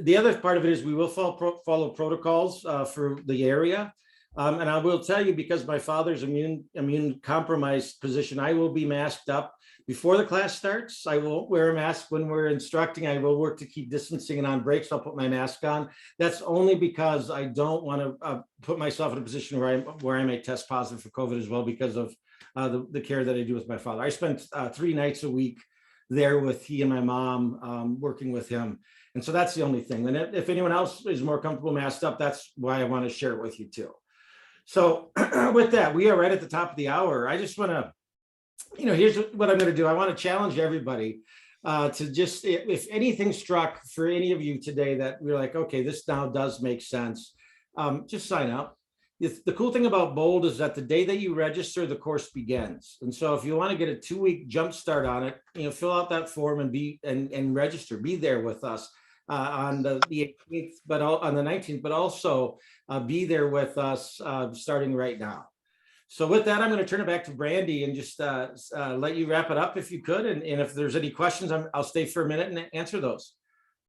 The other part of it is we will follow protocols for the area. And I will tell you, because my father's immune compromised position, I will be masked up before the class starts. I won't wear a mask when we're instructing. I will work to keep distancing, and on breaks, I'll put my mask on. That's only because I don't want to put myself in a position where I may test positive for COVID as well, because of the care that I do with my father. I spent 3 nights a week there with he and my mom, working with him. And so that's the only thing. And if anyone else is more comfortable masked up, that's why I want to share it with you too. So with that, we are right at the top of the hour. I just want to, here's what I'm going to do. I want to challenge everybody to just, if anything struck for any of you today that we're like, okay, this now does make sense, just sign up. The cool thing about Bold is that the day that you register, the course begins. And so if you want to get a 2-week jump start on it, fill out that form and register, be there with us on the 18th, but on the 19th, but also be there with us starting right now. So with that, I'm going to turn it back to Brandy and just let you wrap it up if you could. And if there's any questions, I'll stay for a minute and answer those.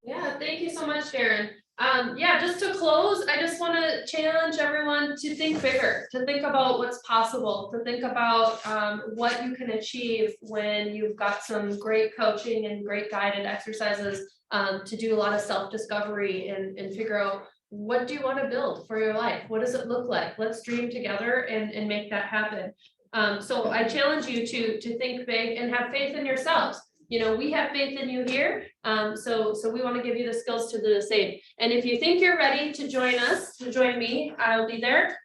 Yeah, thank you so much, Darren. Yeah, just to close, I just want to challenge everyone to think bigger, to think about what's possible, to think about what you can achieve when you've got some great coaching and great guided exercises to do a lot of self-discovery and figure out, what do you want to build for your life? What does it look like? Let's dream together and make that happen. So I challenge you to think big and have faith in yourselves. We have faith in you here. So we want to give you the skills to do the same. And if you think you're ready to join us, to join me, I'll be there.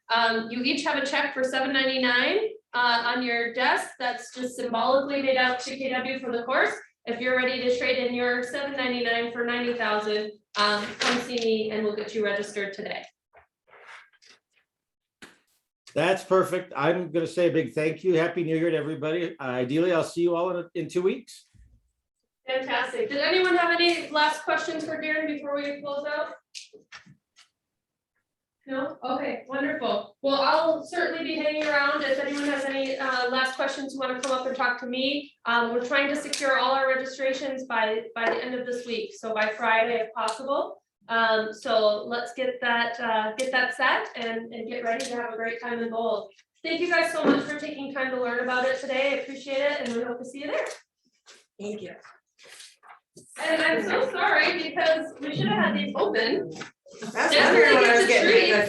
You each have a check for $7.99 on your desk. That's just symbolically made out to KW for the course. If you're ready to trade in your $7.99 for $90,000, come see me and we'll get you registered today. That's perfect. I'm going to say a big thank you. Happy New Year to everybody. Ideally, I'll see you all in 2 weeks. Fantastic. Did anyone have any last questions for Darren before we close out? No? Okay, wonderful. Well, I'll certainly be hanging around if anyone has any last questions, you want to come up and talk to me. We're trying to secure all our registrations by the end of this week, so by Friday if possible. So let's get that set and get ready to have a great time in Bold. Thank you guys so much for taking time to learn about it today. I appreciate it, and we hope to see you there. Thank you. And I'm so sorry because we should have had these open. That's what I was getting at.